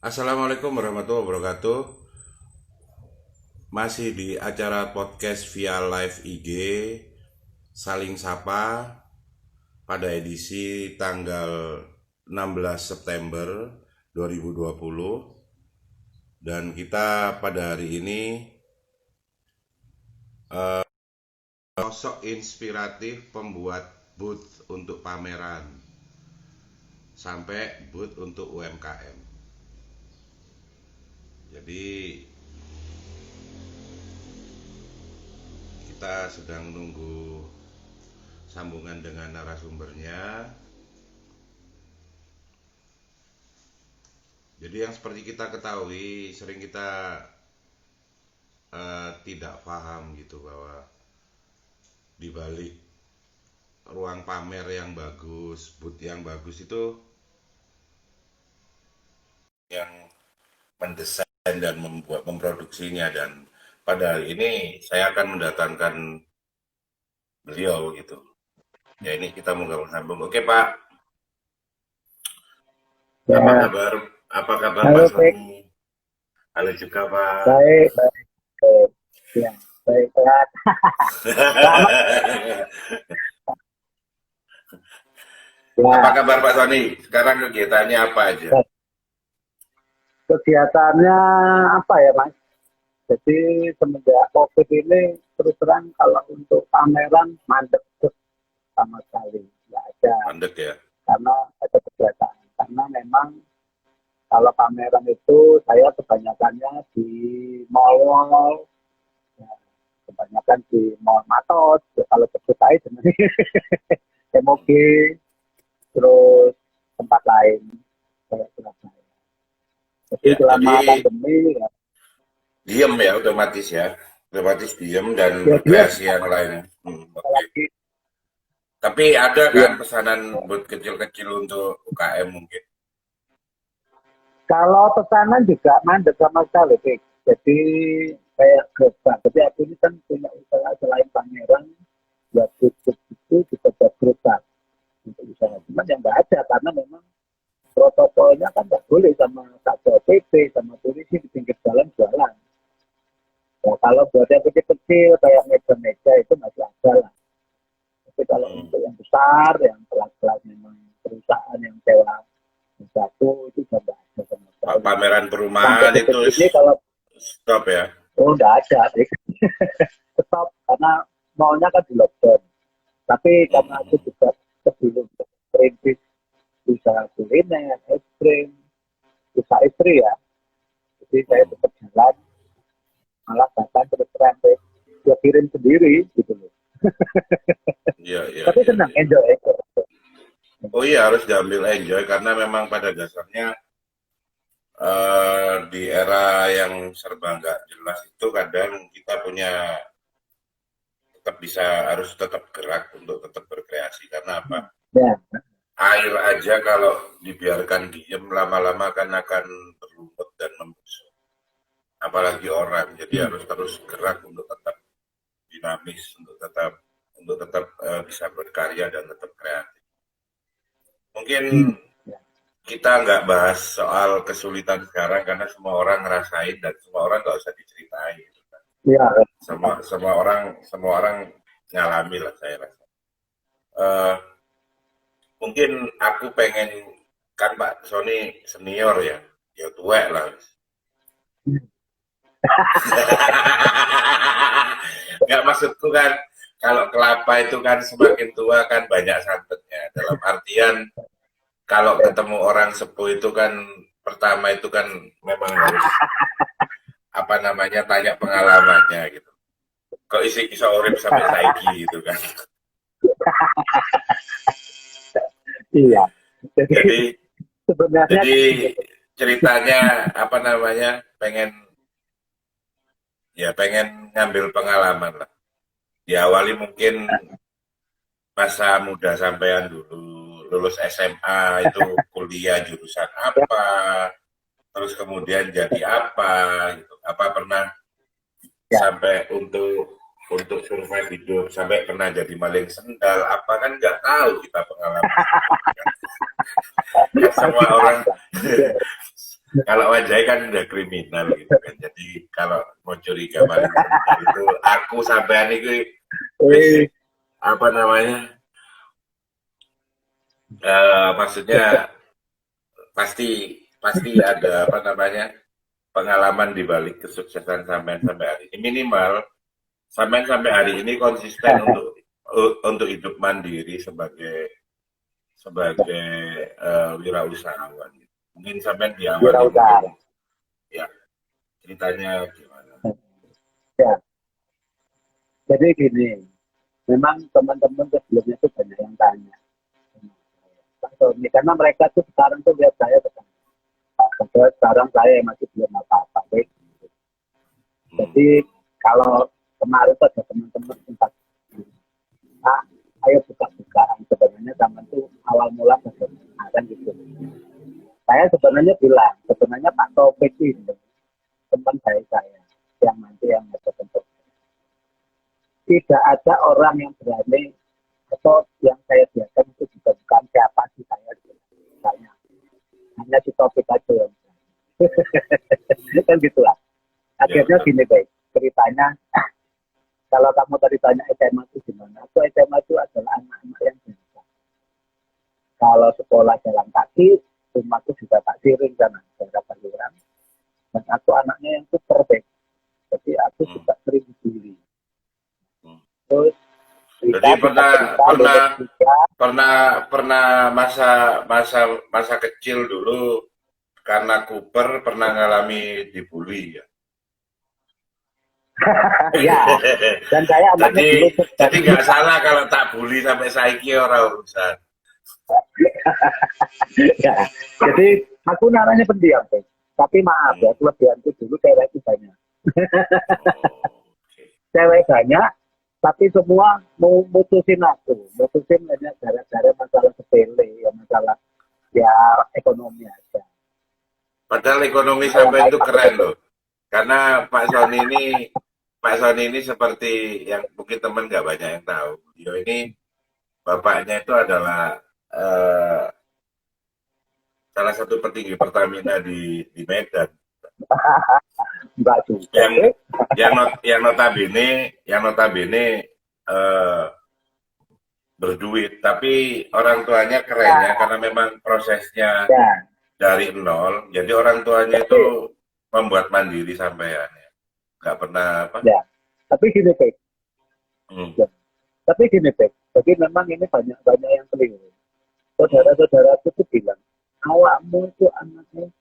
Assalamualaikum warahmatullahi wabarakatuh. Masih di acara podcast via live IG Saling Sapa pada edisi tanggal 16 September 2020. Dan kita pada hari ini sosok inspiratif pembuat booth untuk pameran sampai booth untuk UMKM. Jadi kita sedang menunggu sambungan dengan narasumbernya. Jadi yang seperti kita ketahui, sering kita tidak paham gitu bahwa di balik ruang pamer yang bagus, booth yang bagus itu yang mendesain dan memproduksinya. Dan pada hari ini saya akan mendatangkan beliau gitu. Ya ini kita mau sambung. Oke Pak, apa Ya, kabar? Apa kabar Pak halo Pik. Sony? Halo juga Pak. Baik, baik, baik. Ya, baik, sehat. Selamat. Apa Ya, kabar Pak Sony? Sekarang kegiatannya apa aja? kegiatannya apa ya, Mas? Jadi semenjak COVID ini terus terang kalau untuk pameran mandek terus sama sekali. Nggak ada, Mandek ya? karena ada kegiatan. Karena memang kalau pameran itu saya kebanyakannya di mall, ya, kebanyakan di mall Matos. Ya, kalau tersukai dengan MOG, terus tempat lain kayak Surabaya. Jadi Ya, selama jadi pandemi ya, diem ya otomatis ya. Otomatis diem dan ya dia berkreasi yang lain. Oke. apalagi Tapi ada kan dia. pesanan buat kecil-kecil untuk UKM mungkin. Kalau pesanan juga mandek sama sekali, Pik. Jadi kayak gerobak. Jadi aku ini kan punya usaha selain pameran, buat tutup itu juga buat gerobak untuk usaha. Cuman yang nggak ada karena memang protokolnya kan nggak boleh sama satpol pp sama polisi di pinggir jalan jualan. Ya, kalau buat yang kecil-kecil kayak meja-meja itu masih ada lah. Tapi kalau Hmm. untuk yang besar, yang kelas-kelas memang perusahaan yang sewa satu itu sudah nggak ada sama sekali. Pameran Sampai perumahan detik itu ini kalau stop ya. nggak ada, sih. Stop karena maunya kan di lockdown. Tapi karena aku Hmm. juga sebelum perintis usaha kuliner, es krim, usaha istri ya. Jadi saya Hmm. tetap jalan, malah bahkan terus terang dia kirim sendiri gitu loh. Iya, iya, Tapi iya, senang, iya. enjoy, enjoy. Oh iya harus diambil enjoy karena memang pada dasarnya di era yang serba nggak jelas itu kadang kita punya tetap bisa harus tetap gerak untuk tetap berkreasi karena apa? Ya, Air aja kalau dibiarkan diem lama-lama kan akan berlumut dan membusuk. Apalagi orang, jadi harus terus gerak untuk tetap dinamis, untuk tetap bisa berkarya dan tetap kreatif. Mungkin kita nggak bahas soal kesulitan sekarang karena semua orang ngerasain dan semua orang nggak usah diceritain. Gitu kan. ya, Semua orang ngalami lah saya rasa. Eh, Mungkin aku pengen kan Pak Sony senior ya, ya tua lah. Nggak maksudku kan kalau kelapa itu kan semakin tua kan banyak santetnya. Dalam artian kalau ketemu orang sepuh itu kan pertama itu kan memang harus apa namanya tanya pengalamannya gitu. Kok isi kisah urip sampai saiki gitu kan. iya. Jadi Jadi sebenarnya jadi kan ceritanya apa namanya pengen ngambil pengalaman lah. Diawali mungkin masa muda sampean dulu lulus SMA itu kuliah jurusan ya, apa, terus kemudian jadi apa gitu. Apa pernah ya. sampai untuk survive hidup sampai pernah jadi maling sendal apa kan nggak tahu kita pengalaman itu kan, kan semua Paling orang ada. Ya, kalau wajahnya kan udah kriminal gitu kan. Jadi kalau mau curiga maling sebentar itu aku sampean itu wis Eh, apa namanya? Maksudnya pasti pasti ada apa namanya? Pengalaman di balik kesuksesan sampean sampai hari ini. Minimal sampean sampai hari ini konsisten untuk hidup mandiri sebagai sebagai wirausahawan. Mungkin sampean di awal ini mungkin wirausaha. ya ceritanya gimana? Ya, jadi gini, memang teman-teman sebelumnya itu banyak yang tanya. Pak Sony, karena mereka tuh sekarang tuh lihat saya padahal sekarang saya masih belum apa-apa. Hmm. Jadi kalau kemarin tuh ada teman-teman sempat, Pak, ayo buka-bukaan. Sebenarnya zaman tuh awal mula bagaimana kan gitu. Saya sebenarnya bilang, sebenarnya Pak Taufik ini teman baik saya yang nanti yang ada bentuk. Tidak ada orang yang berani atau yang saya biarkan itu juga bukan siapa sih saya. Misalnya, hanya si Taufik aja yang kan gitulah. Ya Akhirnya betul. gini baik, ceritanya kalau kamu tadi tanya SMA itu gimana? Aku SMA itu adalah anak-anak yang biasa. Kalau sekolah jalan kaki, rumahku juga tak siring sana, daerah Paliran. Dan aku anaknya yang super baik. Jadi aku Hmm. juga sering dibully. Hmm. Terus Jadi pernah cerita, pernah lulus juga. pernah pernah masa masa masa kecil dulu karena Cooper pernah ngalami dibully ya. Ya, dan saya anaknya jadi dulu jadi cerdas. nggak salah kalau tak bully sampai saiki orang urusan. Ya, jadi aku naranya pendiam, baik. Tapi maaf ya, Hmm. kelebihanku dulu cewek itu banyak. Oh, oke. Cewek banyak, tapi semua mau mutusin aku. Mutusin hanya gara-gara masalah sepele, ya masalah ya ekonomi aja. Padahal ekonomi Nah, yang sampai lain itu aku keren betul. loh. Karena Pak Sony ini seperti yang mungkin teman nggak banyak yang tahu. Beliau ini bapaknya itu adalah eh, salah satu petinggi Pertamina di Medan. Enggak juga, Yang baik. yang notabene eh, berduit, tapi orang tuanya keren ya Ya, karena memang prosesnya ya. dari nol. Jadi orang tuanya Tapi, itu membuat mandiri sampean ya. Nggak pernah apa? ya. Tapi gini, baik. Hmm, Ya. Tapi gini, baik. Jadi memang ini banyak-banyak yang keliru. hmm, Saudara-saudara itu bilang, awakmu itu anaknya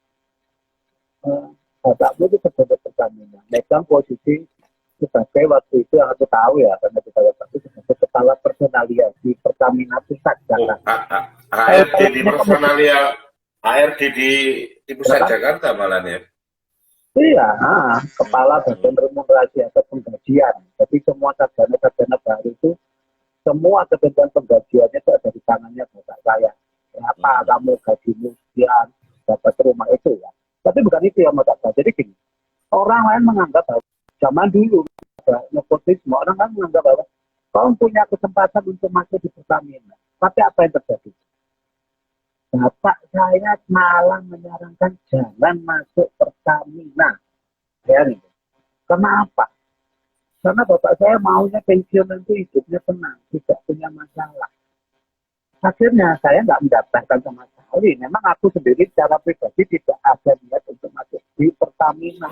eh, bapakmu itu pejabat Pertamina. Megang posisi sebagai waktu itu yang aku tahu ya, karena kita waktu itu sebagai kepala personalia di Pertamina Pusat oh, Jakarta. HRD di Teleponnya kamu personalia, HRD di pusat berapa? Jakarta malah ya. Iya, kepala Hmm, bagian remunerasi atau penggajian. Jadi semua sarjana-sarjana baru itu, semua ketentuan penggajiannya itu ada di tangannya bapak saya. Berapa hmm, kamu gajimu sekian, dapat rumah itu ya. Tapi bukan itu yang mau kata. Jadi gini, orang lain menganggap bahwa zaman dulu ada nepotisme, orang kan menganggap bahwa kau punya kesempatan untuk masuk di Pertamina. Tapi apa yang terjadi? Bapak saya malah menyarankan jangan masuk Pertamina. Ya, nih. Kenapa? Karena bapak saya maunya pensiun nanti hidupnya tenang, tidak punya masalah. Akhirnya saya nggak mendaftarkan sama sekali. Memang aku sendiri secara pribadi tidak ada niat untuk masuk di Pertamina.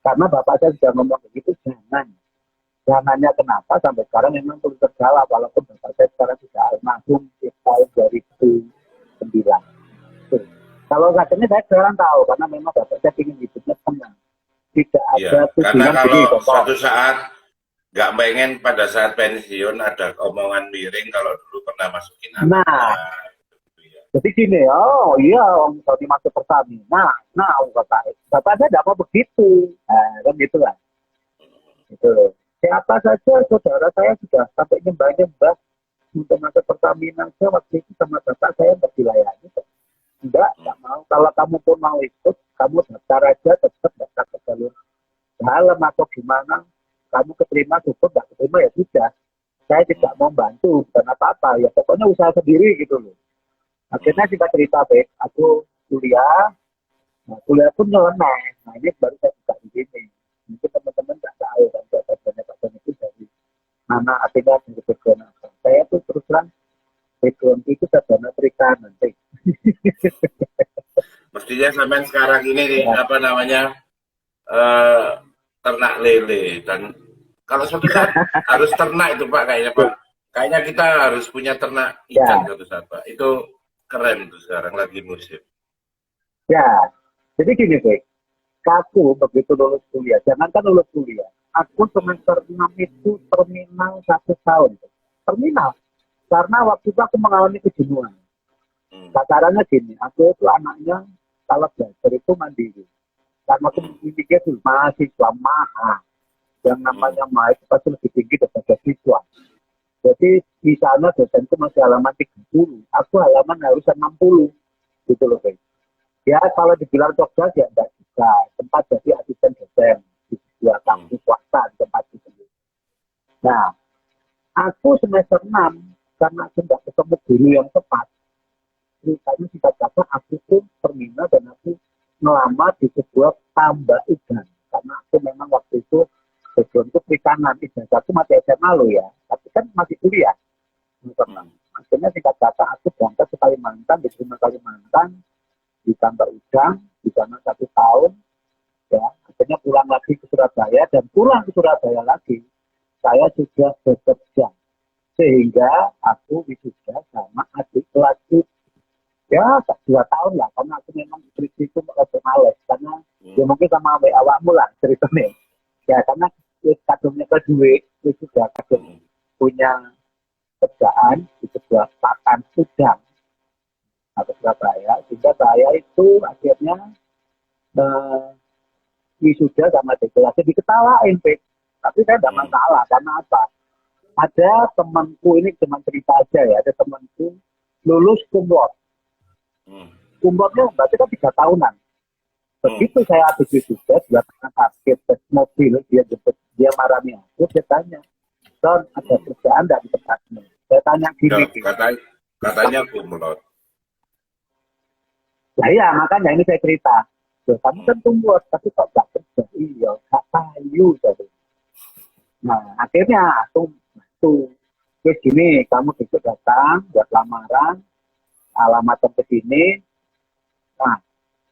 Karena bapak saya sudah ngomong begitu, jangan. Jangannya kenapa sampai sekarang memang belum terjawab. Walaupun bapak saya sekarang sudah almarhum di tahun 2009. Tuh. Kalau katanya saya sekarang tahu, karena memang bapak saya ingin hidupnya tenang. Tidak iya. ada Karena tujuan kalau gini, contoh. suatu saat nggak pengen pada saat pensiun ada omongan miring kalau dulu pernah masukin anaknya. Nah, Gitu ya. jadi gini, oh iya, Om Tony masuk Pertamina. Nah, Om kata, bapak saya tidak mau begitu. Nah, kan gitu lah. Gitu loh. Siapa saja saudara saya sudah sampai nyembah-nyembah untuk masuk Pertamina. Saya waktu itu sama bapak saya nggak dilayani. Enggak mau. Kalau kamu pun mau ikut, kamu daftar aja, tetap daftar ke jalur dalam atau gimana. Kamu keterima, cukup, nggak keterima ya sudah. Saya tidak mau bantu, bukan apa-apa. Ya pokoknya usaha sendiri gitu loh. Akhirnya Hmm, singkat cerita, baik, aku kuliah. Nah, kuliah pun nyeleneh. Nah, ini baru saya buka di sini. Mungkin teman-teman nggak tahu kan background itu dari mana, akhirnya dari background apa. Saya tuh terus terang background itu sarjana perikanan. Mestinya sampean sekarang ini nih, Ya, apa namanya, eh, ternak lele. Dan kalau suatu saat harus ternak itu Pak, kayaknya Pak. Kayaknya kita harus punya ternak ikan ya, suatu saat Pak. Itu keren tuh sekarang lagi musim. ya. Jadi gini, Bek. Aku begitu lulus kuliah, jangankan lulus kuliah. Aku Hmm. semester 6 itu terminal 1 tahun. Terminal. Karena waktu itu aku mengalami kejenuhan. Hmm. Caranya gini, aku itu anaknya kalau belajar itu mandiri. Karena aku Hmm. mikir tuh mahasiswa mahal. Yang Hmm. namanya mahal itu pasti lebih tinggi daripada siswa. Jadi misalnya dosenku masih halaman 30, aku halaman harus 60 gitu loh, guys. Ya kalau dibilang Jogja ya enggak juga. Tempat jadi asisten dosen di sebuah Hmm. kampus swasta di tempat itu. Nah, aku semester 6 karena aku nggak ketemu guru yang tepat, ceritanya singkat kata aku pun terminal dan aku melamar di sebuah tambak ikan karena aku memang waktu itu sebelum itu perikanan ijazahku masih SMA lo ya, tapi kan masih kuliah. Hmm. Akhirnya singkat kata aku berangkat ke Kalimantan, di Kalimantan di tambak udang di sana 1 tahun. Ya, akhirnya pulang lagi ke Surabaya dan pulang ke Surabaya lagi saya sudah bekerja sehingga aku wisuda sama adik kelasku ya 2 tahun lah karena aku memang skripsi itu agak males karena ya Hmm. mungkin sama awakmu lah ceritanya ya karena kadungnya kedua itu sudah kadung Hmm. punya kerjaan di sebuah pakan udang atau Surabaya sehingga saya itu akhirnya eh, wisuda sama adik kelasnya diketawain Pik. Tapi saya tidak Hmm. masalah karena apa ada temanku ini cuma cerita aja ya ada temanku lulus kumlot. Hmm. Kumlotnya berarti kan 3 tahunan. Hmm. Begitu saya habis wisuda dia pernah sakit tes mobil dia jemput dia marahnya aku dia tanya Son ada Hmm. kerjaan tidak di tempatmu saya tanya Ya, gini Ki. katanya kumlot. Nah iya makanya ini saya cerita Loh, kamu Hmm. kan kumlot tapi kok gak kerja iya gak payu jadi. Nah akhirnya tuh terus gini kamu besok datang buat lamaran alamat tempat ini. Nah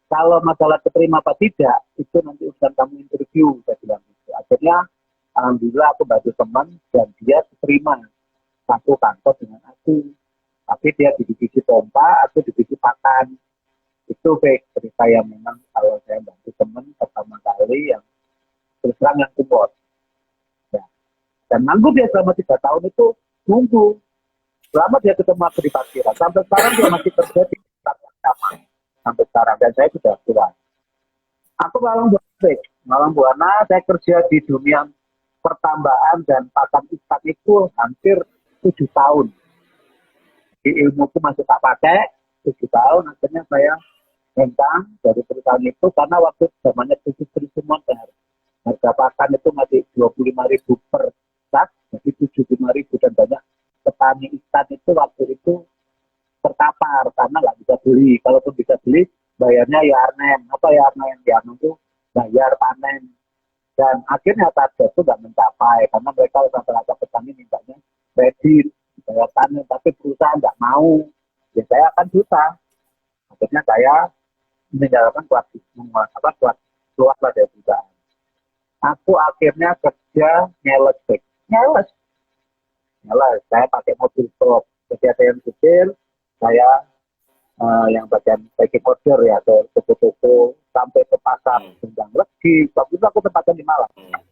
kalau masalah keterima apa tidak, itu nanti urusan kamu interview, saya bilang gitu. Akhirnya, alhamdulillah aku bantu teman dan dia terima satu kantor dengan aku. Tapi dia di divisi pompa, aku di divisi pakan. Itu baik cerita yang memang kalau saya bantu teman pertama kali yang terus terang yang support. Ya. Dan nanggung dia selama 3 tahun itu nunggu. Selama dia ketemu aku di parkiran. Sampai sekarang dia masih kerja di tempat yang sama. Sampai sekarang. Dan saya sudah tua. Aku malam buana saya kerja di dunia pertambahan dan pakan ikan itu hampir 7 tahun. Di ilmuku masih tak pakai 7 tahun. Akhirnya saya hengkang dari perusahaan itu karena waktu zamannya krisis moneter harga pakan itu masih 25.000 per sak, jadi 75.000 dan banyak petani ikan itu waktu itu terkapar karena nggak bisa beli. Kalaupun bisa beli, bayarnya yarnen. Apa yarnen? Yarnen itu bayar panen. Dan akhirnya target itu nggak mencapai karena mereka rata-rata petani mintanya kredit, bayar panen, tapi perusahaan nggak mau. Ya saya akan susah. Akhirnya saya meninggalkan kuat keluar dari perusahaan. Aku akhirnya kerja nyeles, nyeles, nyeles. Saya pakai mobil truk. Jadi ada yang kecil, saya yang bagian packing order ya ke toko-toko sampai ke pasar Hmm. Sendang Legi. Waktu itu aku tempatnya di Malang. Hmm.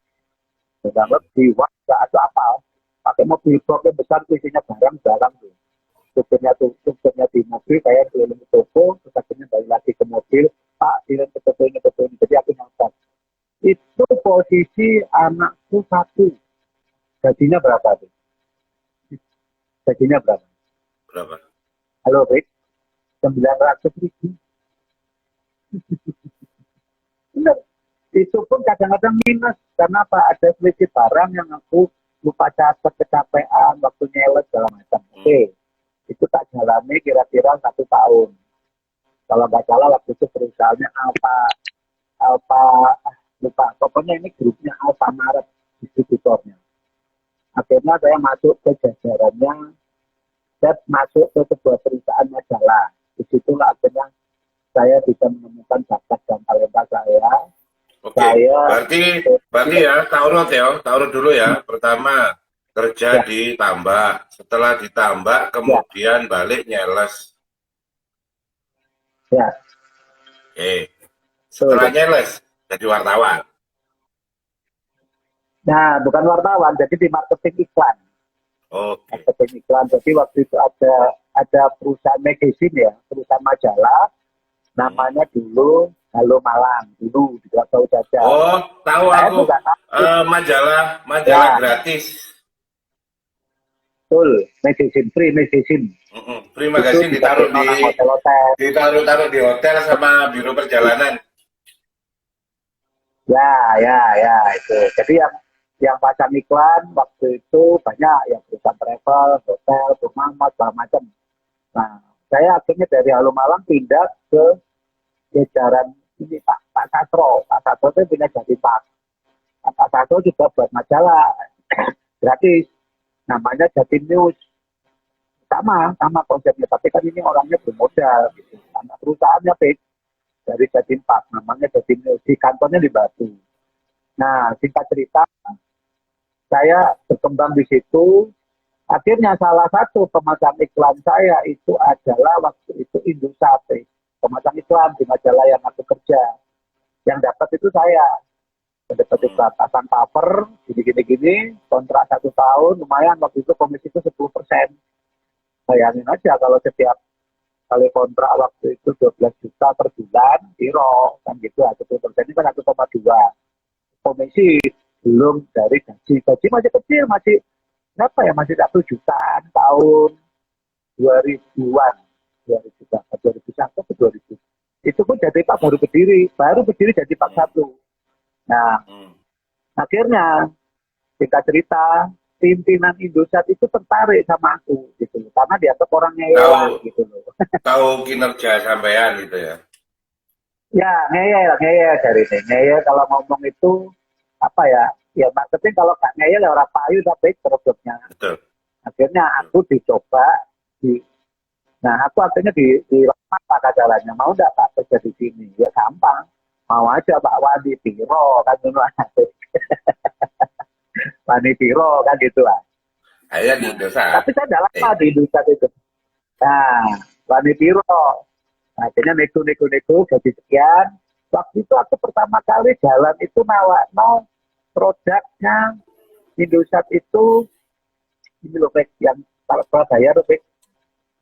Sendang Hmm. Legi, wah nggak ada apa. Pakai mobil box yang besar, isinya barang-barang tuh. Supirnya di mobil, saya keliling ke toko, terus akhirnya balik lagi ke mobil, Pak, kirim ke toko ini, toko ini. Jadi aku nyontek. Itu posisi anakku satu. Gajinya berapa tuh? Gajinya berapa? Berapa? Halo, Rick. 900.000. Benar. Itu pun kadang-kadang minus karena apa ada selisih barang yang aku lupa catat kecapean waktu nyelet segala macam. Hmm. Oke, itu tak jalani kira-kira 1 tahun. Kalau nggak salah waktu itu perusahaannya Alfa lupa. Pokoknya ini grupnya Alfamaret distributornya. Akhirnya saya masuk ke jajarannya, saya masuk ke sebuah perusahaan majalah. Disitulah akhirnya saya bisa menemukan bakat dan talenta saya. Oke, Saya berarti ya taruh dulu ya. Pertama kerja ya, di tambak, setelah ditambak ya, kemudian balik nyeles. ya, Oke, setelah betul. nyeles jadi wartawan. Nah, bukan wartawan, jadi di marketing iklan. Oke. Marketing iklan. Jadi waktu itu ada perusahaan magazine ya, perusahaan majalah, Hmm. namanya dulu Halo Malang, dulu di Tahu Jajar. Oh, tahu Saya aku. juga tahu, Majalah ya, gratis. betul, magazine, free magazine. Free Itu magazine ditarik orang hotel-hotel. ditaruh di hotel sama biro perjalanan. Ya, ya, ya, itu. Jadi yang pasang iklan waktu itu banyak yang perusahaan travel, hotel, rumah, segala macam. Nah, saya akhirnya dari Halo Malang pindah ke jajaran ini Pak Sastro. Pak Sastro itu punya jadi Pak Sastro juga buat majalah gratis. Namanya Jatim News. Sama konsepnya. Tapi kan ini orangnya bermodal. Gitu. Karena perusahaannya big dari Jatim Pak. Namanya Jatim News. Di kantornya di Batu. Nah, singkat cerita, saya berkembang di situ. Akhirnya salah satu pemasang iklan saya itu adalah waktu itu Indosat. Pemasang iklan di majalah yang aku kerja. Yang dapat itu saya. Yang dapat Hmm. iklan pasang cover, gini-gini, kontrak 1 tahun, lumayan waktu itu komisi itu 10%. Bayangin aja kalau setiap kali kontrak waktu itu 12 juta per bulan, biro, kan gitu, 10% ini kan 1,2. Komisi belum dari gaji. Gaji masih kecil, masih berapa ya, masih 1 jutaan tahun 2000-an. 2000 2001 ke 2000. Itu pun jadi Pak baru berdiri jadi Pak Hmm. satu. Nah, Hmm. akhirnya singkat cerita, pimpinan Indosat itu tertarik sama aku gitu loh. Karena dianggap orang ngeyelan Tahu gitu loh. tahu kinerja sampean gitu ya. Ya, ngeyel dari ini. Ngeyel kalau ngomong itu apa ya? Ya marketing kalau nggak ngeyel ya orang payu tapi produknya. Betul. Akhirnya Betul. aku dicoba di aku akhirnya di apa jalannya mau nggak Pak kerja di sini? Ya gampang. Mau aja Pak Wadi Piro kan dulu. Wadi Piro kan gitu lah. Saya di Nah, Indosat. tapi saya tidak lama Eh, di Indosat itu. Nah, Wadi Piro. Akhirnya nego gaji sekian. Waktu itu aku pertama kali jalan itu nawakno produknya Indosat itu ini loh Pek, yang Surabaya loh Pek.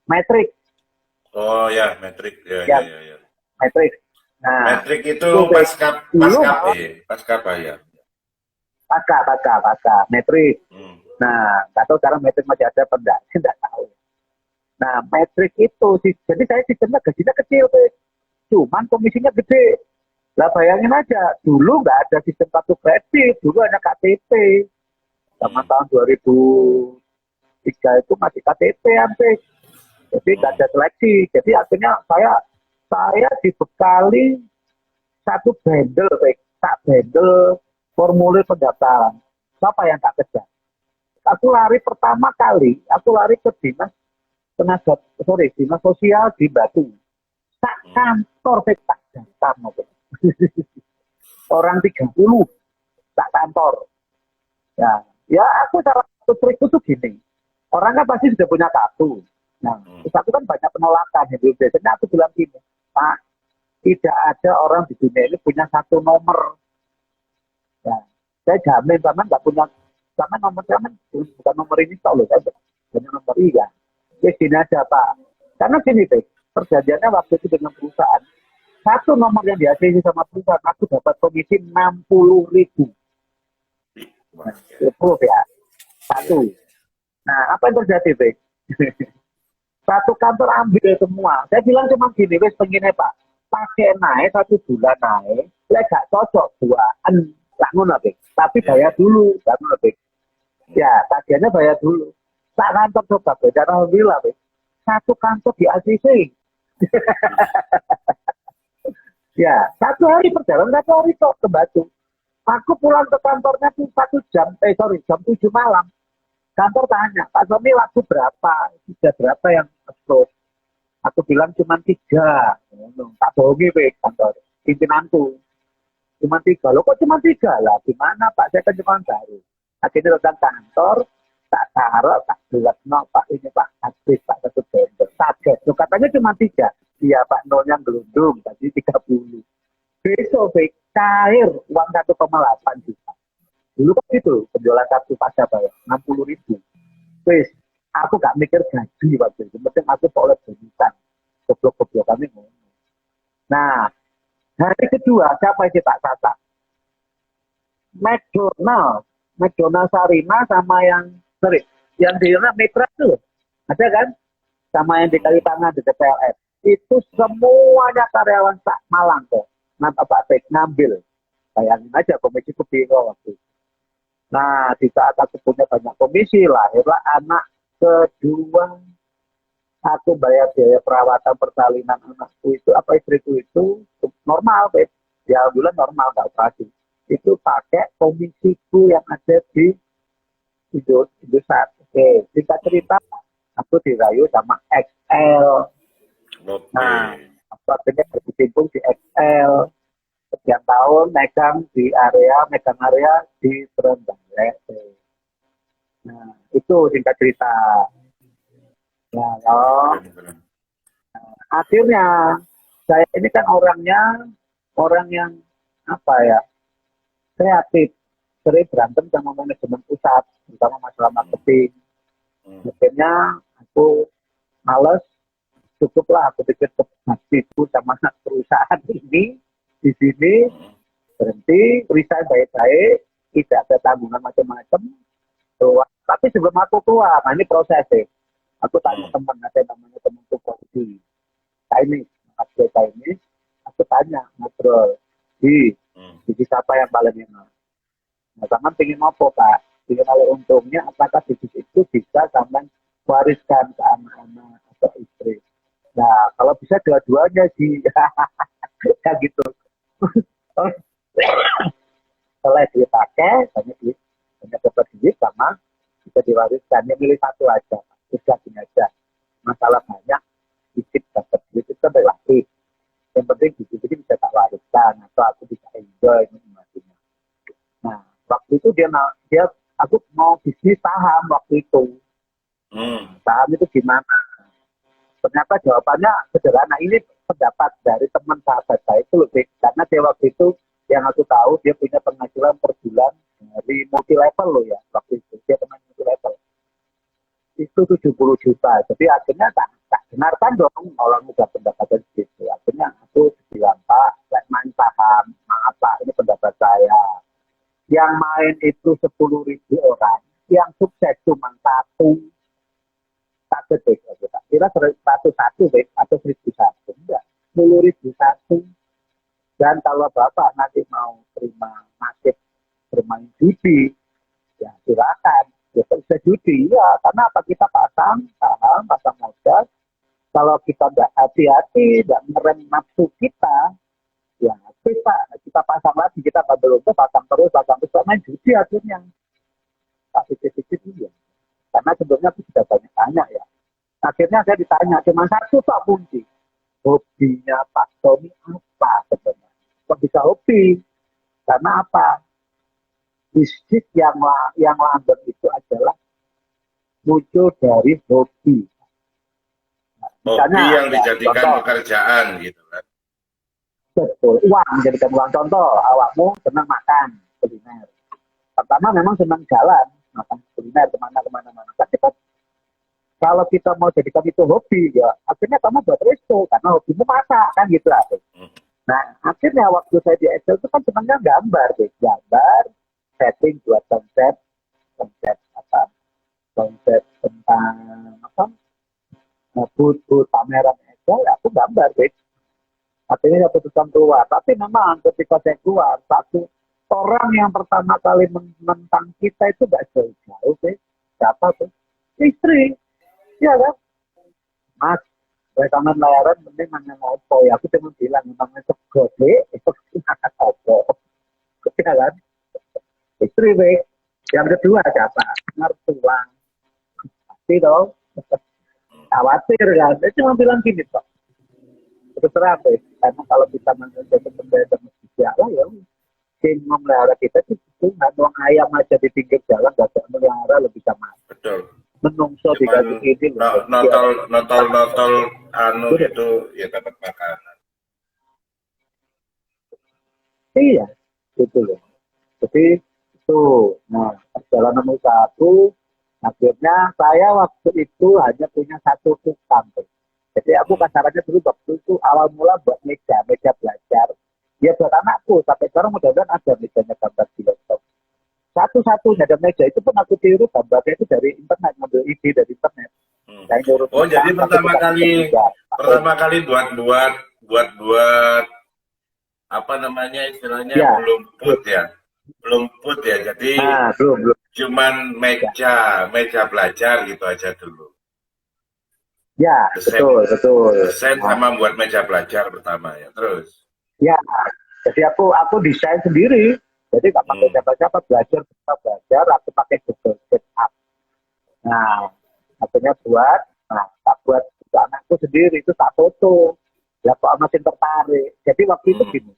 Matrix, oh ya, metrik ya ya yang ya ya. Matrix. Nah, Metrik itu itu Pek. Dulu malah pasca bayar. pasca Matrix. Hmm. Nah, nggak tahu sekarang Matrix masih ada apa enggak, saya nggak tahu. Nah, Matrix itu, jadi saya sistemnya gajinya kecil, Pek. Cuman komisinya gede. Lah bayangin aja, dulu nggak ada sistem kartu kredit, dulu hanya KTP. Sama Hmm. tahun 2003 itu masih KTP hampir. Jadi nggak Hmm. ada seleksi. Jadi akhirnya saya dibekali satu bundle, tak bundle formulir pendaftaran. Siapa yang tak kejar? Aku lari pertama kali, aku lari ke dinas sosial di Batu. Tak Hmm. kantor, tak daftar. Orang 30 tak kantor. Ya aku salah satu trikku tuh gini. Orang kan pasti sudah punya kartu. Nah, Hmm. terus aku kan banyak penolakan. Gitu. Biasanya aku bilang gini, Pak, tidak ada orang di dunia ini punya satu nomor. Ya, saya jamin karena nggak punya, karena nomor saya kan bukan nomor ini tau loh, saya punya nomor iya. Ya gini aja Pak. Karena gini, Pak, perjanjiannya waktu itu dengan perusahaan, satu nomor yang dihasilkan sama perusahaan, aku dapat komisi 60.000. Wah, Nah, ya. itu ya, Iya, satu. iya. Nah, apa yang terjadi, Pak? Satu kantor ambil semua. Saya bilang cuma gini, wes pengennya Pak, pakai naik 1 bulan naik, gak cocok buaan, tak ngono Pak. Tapi Iya, bayar iya. dulu, tak ngono Pak. Ya, tagihannya bayar dulu. Tak kantor coba, Pak. Alhamdulillah Pak. Satu kantor di ACC. Ya, 1 hari perjalanan 1 hari kok ke Batu. Aku pulang ke kantornya tuh 1 jam, jam 7 malam. Kantor tanya, Pak Sony waktu berapa? Sudah berapa yang upload? Aku bilang cuma 3. Tak bohongi kantor. Pimpinanku. Cuma 3. Loh kok cuma 3 lah? Gimana Pak? Saya kan cuma baru. Akhirnya datang kantor, tak taruh, tak jelas. No, Pak ini Pak aktif, Pak satu bender. Target. Loh katanya cuma 3. Iya Pak, nolnya gelundung. Tadi 30. Besok cair uang 1,8 juta. Dulu kan gitu, penjualan kartu pasca bayar 60.000. Wes, aku gak mikir gaji waktu itu. Penting aku oleh bonusan. Goblok-goblok kami ngomong. Nah, hari kedua siapa yang tak Tata? McDonald. McDonald Sarina sama yang di Mitra tuh. Ada kan? Sama yang di Kalitangan di TPLS. Itu semuanya karyawan Pak Malang kok. Nah, Pak Bek ngambil. Bayangin aja komisi kebiro waktu itu. Nah, di saat aku punya banyak komisi, lahirlah anak kedua. Aku bayar biaya perawatan persalinan anakku itu, apa istriku itu, normal, Beb. Ya, bulan normal, nggak operasi. Itu pakai komisiku yang ada di Indosat. Oke, singkat cerita, aku dirayu sama XL. Nah, Oke. aku akhirnya berkecimpung di XL. Sekian tahun megang area di Trenggalek. Nah, itu singkat cerita. Ya, loh. Keren, keren. Akhirnya saya ini kan orang yang apa ya, kreatif, sering berantem sama manajemen pusat, terutama masalah marketing. Hmm. Akhirnya aku males, cukuplah aku pikir kebaktiku sama perusahaan ini di sini Hmm. berhenti, resign baik-baik, tidak ada tanggungan macam-macam. Tapi sebelum aku keluar, nah ini prosesnya. Aku tanya teman, ada namanya temanku polisi, Chinese, Chinese. Aku tanya, ngobrol, Hmm. di siapa yang paling enak? Nah, sama pengen apa Pak? Jadi kalau untungnya, apakah bisnis itu bisa sama wariskan ke anak-anak atau istri? Nah, kalau bisa dua-duanya sih, kayak gitu. Setelah dipakai, banyak dapat duit sama bisa diwariskan. Yang milih satu aja, sudah gini aja. Masalah banyak, sedikit dapat duit itu kan relatif. Yang penting duit ini bisa tak wariskan atau aku bisa enjoy menikmatinya. Nah, waktu itu aku mau bisnis saham waktu itu. Hmm. Saham itu gimana? Ternyata jawabannya sederhana. Ini pendapat dari teman sahabat saya itu lebih karena dia waktu itu yang aku tahu dia punya penghasilan per bulan dari multi level loh ya waktu itu dia pemain multi level itu 70 juta. Jadi akhirnya tak dengarkan dong orang udah pendapatan segitu. Akhirnya aku bilang Pak, main saham, maaf Pak, ini pendapat saya. Yang main itu 10.000 orang, yang sukses cuma satu deh. Kira 101 deh, atau 1.001. Enggak, 10.000 satu. Dan kalau Bapak nanti mau terima nasib bermain judi, ya silakan. Ya bisa judi, ya. Karena apa? Kita pasang saham, pasang modal. Kalau kita nggak hati-hati, nggak ngerem nafsu kita, ya bisa. Kita pasang lagi, kita bandel untuk pasang terus, main judi akhirnya. Tak pikir-pikir iya. Karena sebelumnya aku sudah banyak tanya ya. Akhirnya saya ditanya, cuma satu Pak kunci. Hobinya Pak Tommy apa sebenarnya? Kok bisa hobi? Karena apa? Bisnis yang lambat itu adalah muncul dari hobi. Nah, Hobi misalnya, yang ya, dijadikan contoh, pekerjaan gitu kan. betul, uang menjadikan uang. Contoh, awakmu senang makan kuliner. Pertama memang senang jalan, makan kuliner kemana-kemana. Tapi kan kalau kita mau jadikan itu hobi, ya akhirnya kamu buat resto karena hobimu masak kan gitu. Hmm. Nah, akhirnya waktu saya di Excel itu kan senangnya gambar, deh. Gambar, setting buat konsep apa, konsep tentang apa, booth pameran Excel, ya aku gambar, deh. Akhirnya saya putuskan keluar. Tapi memang ketika saya keluar, satu orang yang pertama kali menentang kita itu gak jauh-jauh, deh. Siapa tuh? Istri, ya kan? Mas, Rekaman layaran penting mangan opo ya, aku cuma bilang memangnya sego deh, itu makan opo, ya kan? Istri weh. Yang kedua siapa? Mertua. Pasti dong. Khawatir kan? Dia cuma bilang gini kok. Itu terang deh. Karena kalau kita menjadi pembeda masjid Allah ya, sing memelihara kita itu nggak doang ayam aja di pinggir jalan, gak bisa memelihara lebih sama. Betul. Menungso Cuman dikasih ini loh. notol anu itu ya dapat makanan. Iya, gitu loh. Jadi itu, nah perjalanan usahaku, akhirnya saya waktu itu hanya punya satu tukang. Jadi aku kasarannya dulu waktu itu awal mula buat meja belajar. Ya buat anakku, sampai sekarang mudah-mudahan ada mejanya gambar di laptop. Satu-satunya dan meja itu pun aku tiru gambarnya itu dari internet, ngambil ide dari internet. Saya nyuruh Oh, jadi tukang, tapi tukang itu juga. pertama kali buat apa namanya istilahnya Ya, belum put ya. Jadi nah belum. cuman Ya, meja belajar gitu aja dulu. ya Desain betul. desain Nah, sama buat meja belajar pertama ya. Terus. ya, jadi aku desain sendiri. Jadi nggak pakai Hmm. siapa-siapa, belajar, aku pakai Google Setup. Nah, akhirnya tak buat untuk anakku sendiri, itu tak foto. Ya kok masih tertarik. Jadi waktu itu Hmm. gini,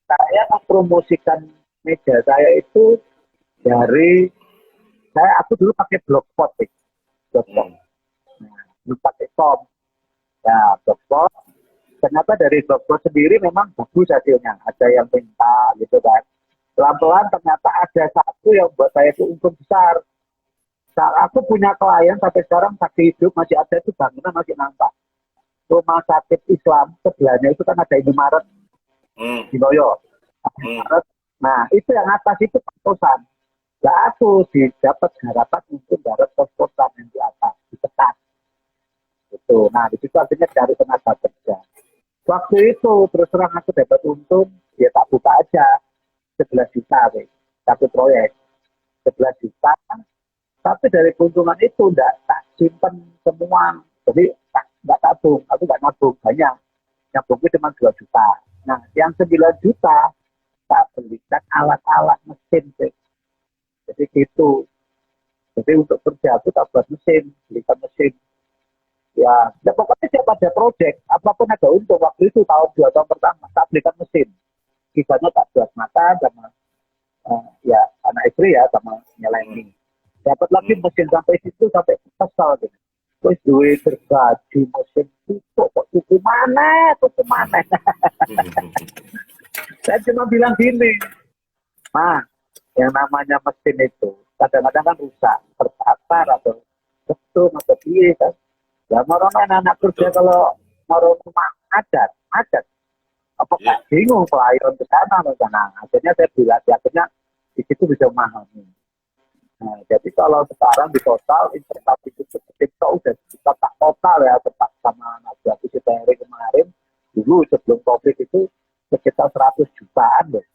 saya mempromosikan meja saya itu dari aku dulu pakai blogspot, blogspot. Hmm. Nah, belum pakai com. Ya, blogspot. Ternyata dari blogspot sendiri memang bagus hasilnya. Ada yang minta gitu kan. Pelan-pelan ternyata ada satu yang buat saya itu untung besar. Saat aku punya klien sampai sekarang saksi hidup masih ada, itu bangunan masih nampak. Rumah sakit Islam sebelahnya itu kan ada Indomaret Hmm. di Loyo. Hmm. Nah, itu yang atas itu kos-kosan. Nah, aku dapat harapan untuk dapat kos-kosan yang di atas, di dekat. Itu. Nah, di situ artinya cari tenaga kerja. Waktu itu terus terang aku dapat untung, ya tak buka aja 11 juta, satu proyek 11 juta. Tapi dari keuntungan itu enggak tak simpen semua. Jadi enggak tabung, aku enggak nabung banyak. Nabungnya cuma 2 juta. Nah, yang 9 juta tak belikan alat-alat mesin. Jadi gitu. Jadi untuk kerja aku tak buat mesin, belikan mesin. Ya pokoknya siapa ada proyek, apapun ada untung. Waktu itu tahun 2 tahun pertama, tak belikan mesin. Sisanya tak buat makan sama ya anak istri ya, sama Hmm. nyelengin. Dapat lagi mesin sampai situ, sampai kesal gitu. Terus duit tergaji mesin itu kok tuku mana. Saya cuma bilang gini, yang namanya mesin itu kadang-kadang kan rusak, terbakar atau ketum atau piye kan. Ya mau anak kerja Betul. kalau mau rumah adat. Apakah Ya. bingung klien ke sana. Akhirnya saya bilang, akhirnya di situ bisa memahami. Nah, jadi kalau sekarang di total investasi itu udah kita tak total ya, tetap sama anak aku Citeri kemarin, dulu sebelum COVID itu sekitar 100 jutaan deh.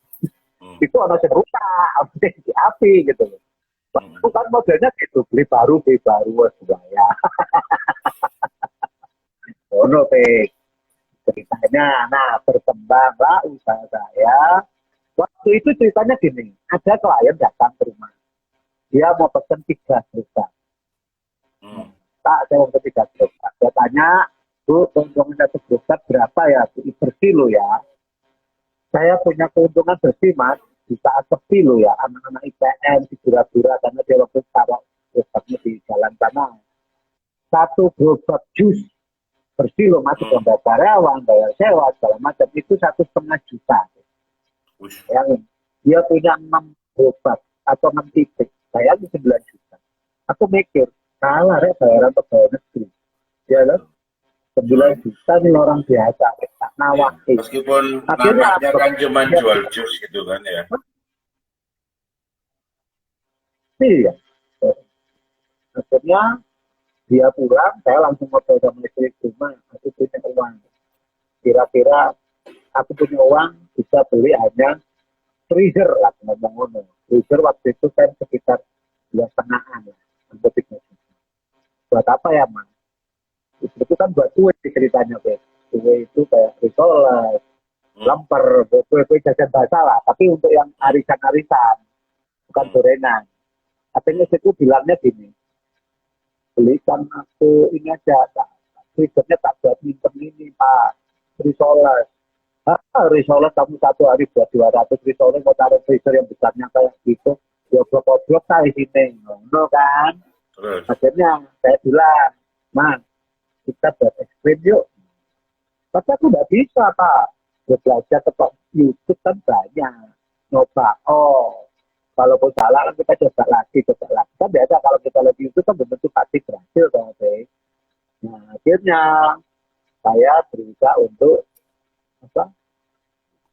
Hmm. Itu ada yang rusak, di api gitu loh. Hmm. Bukan modelnya gitu, beli baru, ya. Oh no, ceritanya, nah berkembanglah usaha saya. Waktu itu ceritanya gini, ada klien datang ke rumah. Dia mau pesen 3 juta. Hmm. Tak, saya mau 3 juta. Saya tanya, Bu, keuntungan 1 juta berapa ya? Bersih lo ya. Saya punya keuntungan bersih, Mas. Di saat sepi lo ya. Anak-anak IPM, di Gura-Gura, karena dia waktu taruh gerobaknya di jalan sana. 1 gerobak jus bersih lo, Mas. Bayar karyawan, bayar sewa, segala macam. Itu 1,5 juta. Ush. Yang dia punya 6 gerobak atau 6 titik. Saya 9 juta. Aku mikir, kalah ya bayaran pegawai negeri. Ya kan? 9 juta ini orang biasa. Tak Ya. nawakin. Meskipun Akhirnya namanya kan cuma ya, jual jus gitu kan ya. iya. Akhirnya dia pulang, saya langsung ngobrol sama istri rumah. Aku punya uang. Kira-kira aku punya uang bisa beli hanya freezer lah, ngomong-ngomong. Freezer waktu itu kan sekitar 2,5 lah. Hampir 3 juta. Buat apa ya, Mas? Istriku kan buat kue ceritanya, Pak. Kue itu kayak risoles, lemper, kue-kue jajan basah lah. Tapi untuk yang arisan-arisan, bukan gorengan. Akhirnya istriku bilangnya gini, belikan aku ini aja, Pak. Freezernya tak buat nyimpen ini, Pak. Risoles. Risoles kamu satu hari buat 200 risoles, mau taruh freezer yang besarnya kayak gitu. Ya blok-blok saya sini. No kan? Terus, Akhirnya saya bilang, Man, kita buat es krim yuk. Tapi aku nggak bisa, Pak. Gue belajar tempat YouTube kan banyak. Nyoba, oh, kalaupun salah kan kita coba lagi, coba lagi. Kan biasa kalau kita lihat YouTube kan bentuk pasti berhasil, kan, Pak. Nah, akhirnya saya berusaha untuk apa,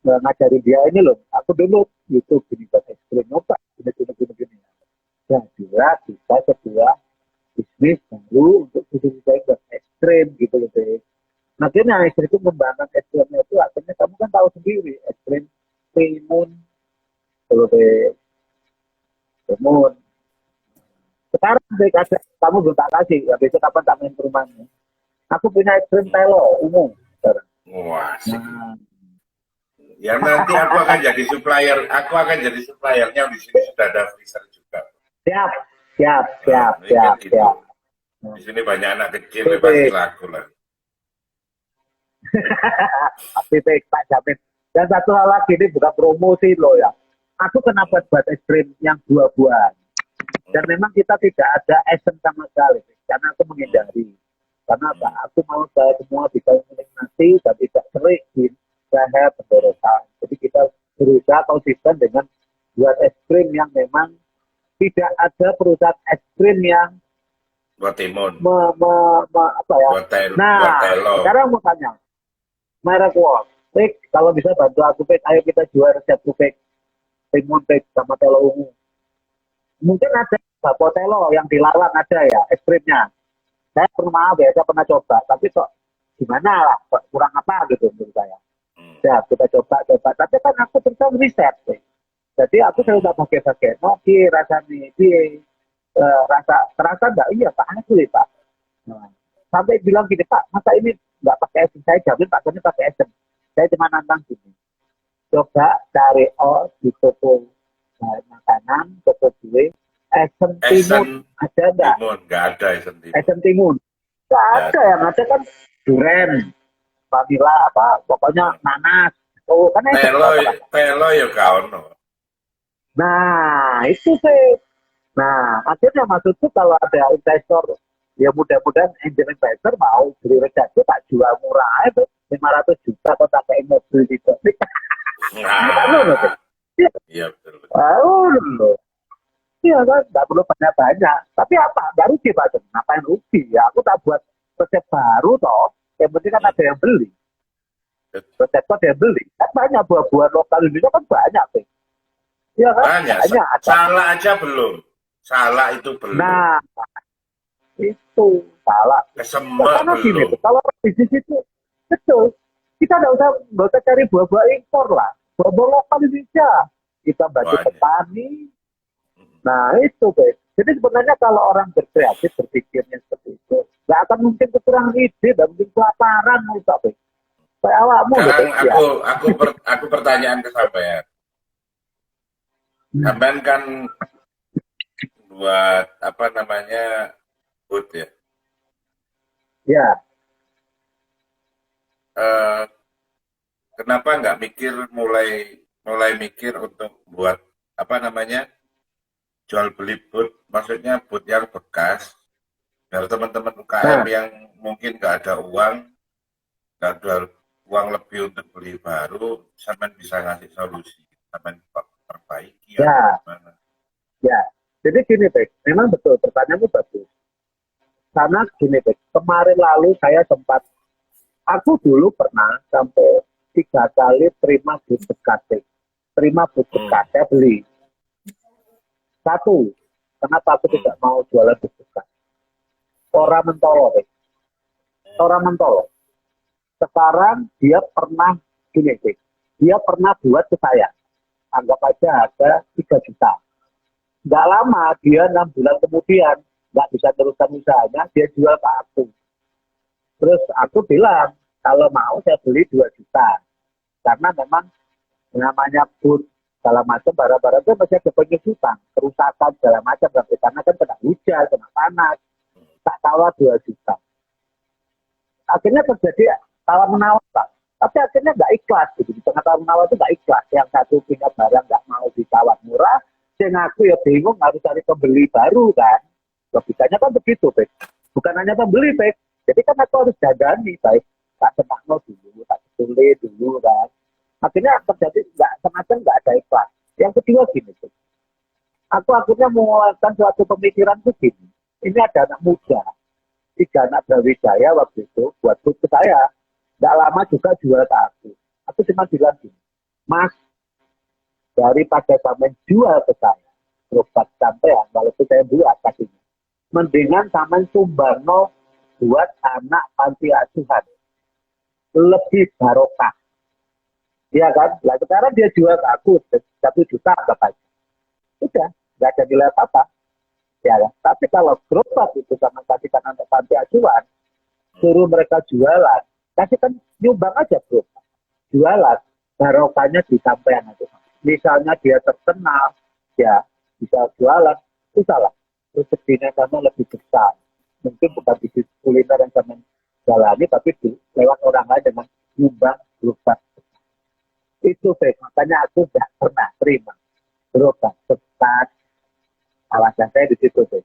ngajarin dia ini loh. Aku dulu YouTube gini buat es krim, nyoba, gini. Jadilah bisa sebuah bisnis baru untuk bisnis saya buat es krim gitu loh, Pak. Nah, akhirnya istriku mengembangkan es krimnya itu, akhirnya kamu kan tahu sendiri, es krim timun, kalau di timun. Sekarang deh, kamu belum tak kasih, ya besok kapan tak main ke rumahnya. Aku punya es krim telo, umum. Sekarang. wah, asik. Nah, Ya nanti aku akan jadi suppliernya di sini sudah ada freezer juga. siap, Nah, ini kan gitu. siap. Di sini banyak anak kecil, Oke. pasti laku lah. Tapi tak jamin. Dan satu hal lagi, ini bukan promosi loh ya. Aku kenapa buat es krim yang buah-buahan. Dan memang kita tidak ada esen sama sekali. Karena aku menghindari. Karena apa? Aku mau saya semua bisa menikmati dan tidak sering di leher tenggorokan. Jadi kita berusaha konsisten dengan buat es krim yang memang tidak ada perusahaan es krim yang Buat timun, apa ya. buat buat Nah, telo. sekarang mau tanya, merek Wall, Pik, kalau bisa bantu aku, Pik, ayo kita jual resep Pik, timun, Pik, sama telo ungu. Mungkin ada bakpo telo yang dilarang ada ya, es krimnya. Saya pernah biasa pernah coba, tapi kok gimana lah, kurang apa gitu menurut saya. Ya, kita coba. Tapi kan aku terus riset, Pik. Jadi aku selalu tak pakai, no, rasanya, terasa enggak? Iya, Pak, asli, Pak. Nah, sampai bilang gini, Pak, masa ini nggak pakai esen? Saya jamin Pak Sony pakai esen. Saya cuma nantang gini, coba cari di toko makanan, toko kue, esen timun, ada nggak? Timun, nggak ada esen timun. Esen timun, nggak ada. Yang ada kan duren, vanila, apa, pokoknya nanas. Oh, kan esen. Telo ya kawan. Nah, itu sih. Nah, akhirnya maksudku kalau ada investor, ya mudah-mudahan angel investor mau beli redaksi tak jual murah aja, 500 juta atau tak kayak mobil gitu. Nah, iya betul. Loh. Iya kan, nggak perlu banyak-banyak. Tapi apa? Nggak rugi, Pak. Ngapain rugi? Ya, aku tak buat resep baru toh. Yang penting kan ada yang beli. Resep ada yang beli. Kan banyak buah-buahan lokal Indonesia kan banyak, Pak. Iya kan? Banyak. Salah aja belum. Salah itu belum. Nah, itu salah. Kesembek Karena belum. gini, kalau bisnis itu betul, kita nggak usah cari buah-buah impor lah, buah-buah lokal Indonesia. Kita bantu petani. Nah itu, guys. Jadi sebenarnya kalau orang berkreatif berpikirnya seperti itu, nggak akan mungkin kekurangan ide, dan mungkin kelaparan, tapi kayak awakmu. Sekarang aku pertanyaan ke sampean. Sampean kan buat apa namanya food ya? Ya. Kenapa nggak mulai mikir untuk buat apa namanya jual beli boot, maksudnya boot yang bekas, biar teman-teman UKM yang mungkin nggak ada uang lebih untuk beli baru, sampean bisa ngasih solusi, sampean perbaiki ya. Gimana? Ya, jadi gini, Bek, memang betul pertanyaanmu bagus. Karena gini, Bek, kemarin lalu saya sempat, aku dulu pernah sampai 3 kali terima boot bekas, Bek. Terima boot bekas, saya beli. Satu, kenapa aku tidak mau jualan boot bekas? Orang mentolo, Bek. Orang mentolo. Sekarang dia pernah, gini, Bek, dia pernah buat ke saya. Anggap aja ada 3 juta. Nggak lama, dia 6 bulan kemudian nggak bisa teruskan usahanya, dia jual ke aku. Terus aku bilang, kalau mau saya beli 2 juta. Karena memang namanya boot, segala macam, barang-barang itu masih ada penyusutan, kerusakan, segala macam. Karena kan kena hujan, kena panas. Tak tawar 2 juta. Akhirnya terjadi tawar-menawar, Pak. Tapi akhirnya nggak ikhlas. Gitu. Di tengah tawar-menawar itu nggak ikhlas. Yang satu punya barang nggak mau ditawar murah, yang aku ya bingung harus cari pembeli baru kan. Logikanya kan begitu, Pak. Bukan hanya pembeli, Pak. Jadi kan aku harus jagani, baik. Tak senakno dulu, tak sulit dulu kan. Akhirnya terjadi nggak semacam nggak ada ikhlas. Yang kedua gini, Pak. Aku akhirnya mengeluarkan suatu pemikiran begini. Ini ada anak muda, 3 anak Brawijaya waktu itu, buat buku saya. Nggak lama juga jual ke aku. Aku cuma bilang gini, Mas, daripada sampai jual ke saya, berobat sampean, walaupun saya buat kasihnya. Mendingan sampean sumbangno buat anak panti asuhan. Lebih barokah. Iya kan? Nah sekarang dia jual ke aku 1 juta anggap aja. Udah, nggak ada nilai apa-apa. Ya kan? Tapi kalau gerobak itu sama kasihkan anak panti asuhan, suruh mereka jualan, kasihkan nyumbang aja bro. Jualan, barokahnya disampaikan aja. Misalnya dia terkenal, ya bisa jualan, itu salah. Rezekinya sana lebih besar. Mungkin bukan bisnis kuliner yang sama jalani, tapi lewat orang lain dengan nyumbang gerobak. Itu baik, makanya aku nggak pernah terima gerobak besar. Alasan saya di situ, baik.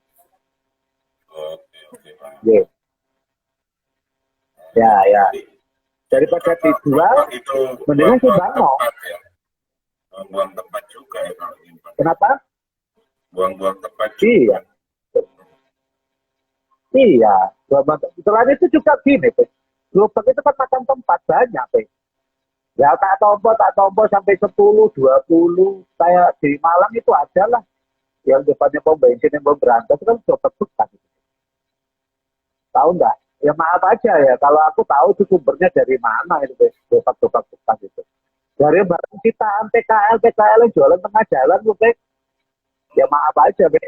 Oke, Pak. Ya, ya. Jadi, Daripada dijual, gerobak itu mendingan buang-buang sumbangno. tempat ya. Buang tempat juga ya kalau nyimpan. Kenapa? Buang-buang tempat Iya. juga. Iya, selain itu juga gini, Pe. Gerobak itu kan makan tempat banyak, Pe. Ya tak tompo sampai 10, 20. Kayak di Malang itu ada lah. Yang depannya pom bensin, yang pom berantas, itu kan gerobak bekas. Tahu nggak? Ya maaf aja ya, kalau aku tahu itu sumbernya dari mana itu, Pe. Gerobak-gerobak bekas itu. Dari barang sitaan PKL yang jualan tengah jalan, Pe. Ya maaf aja, Pe.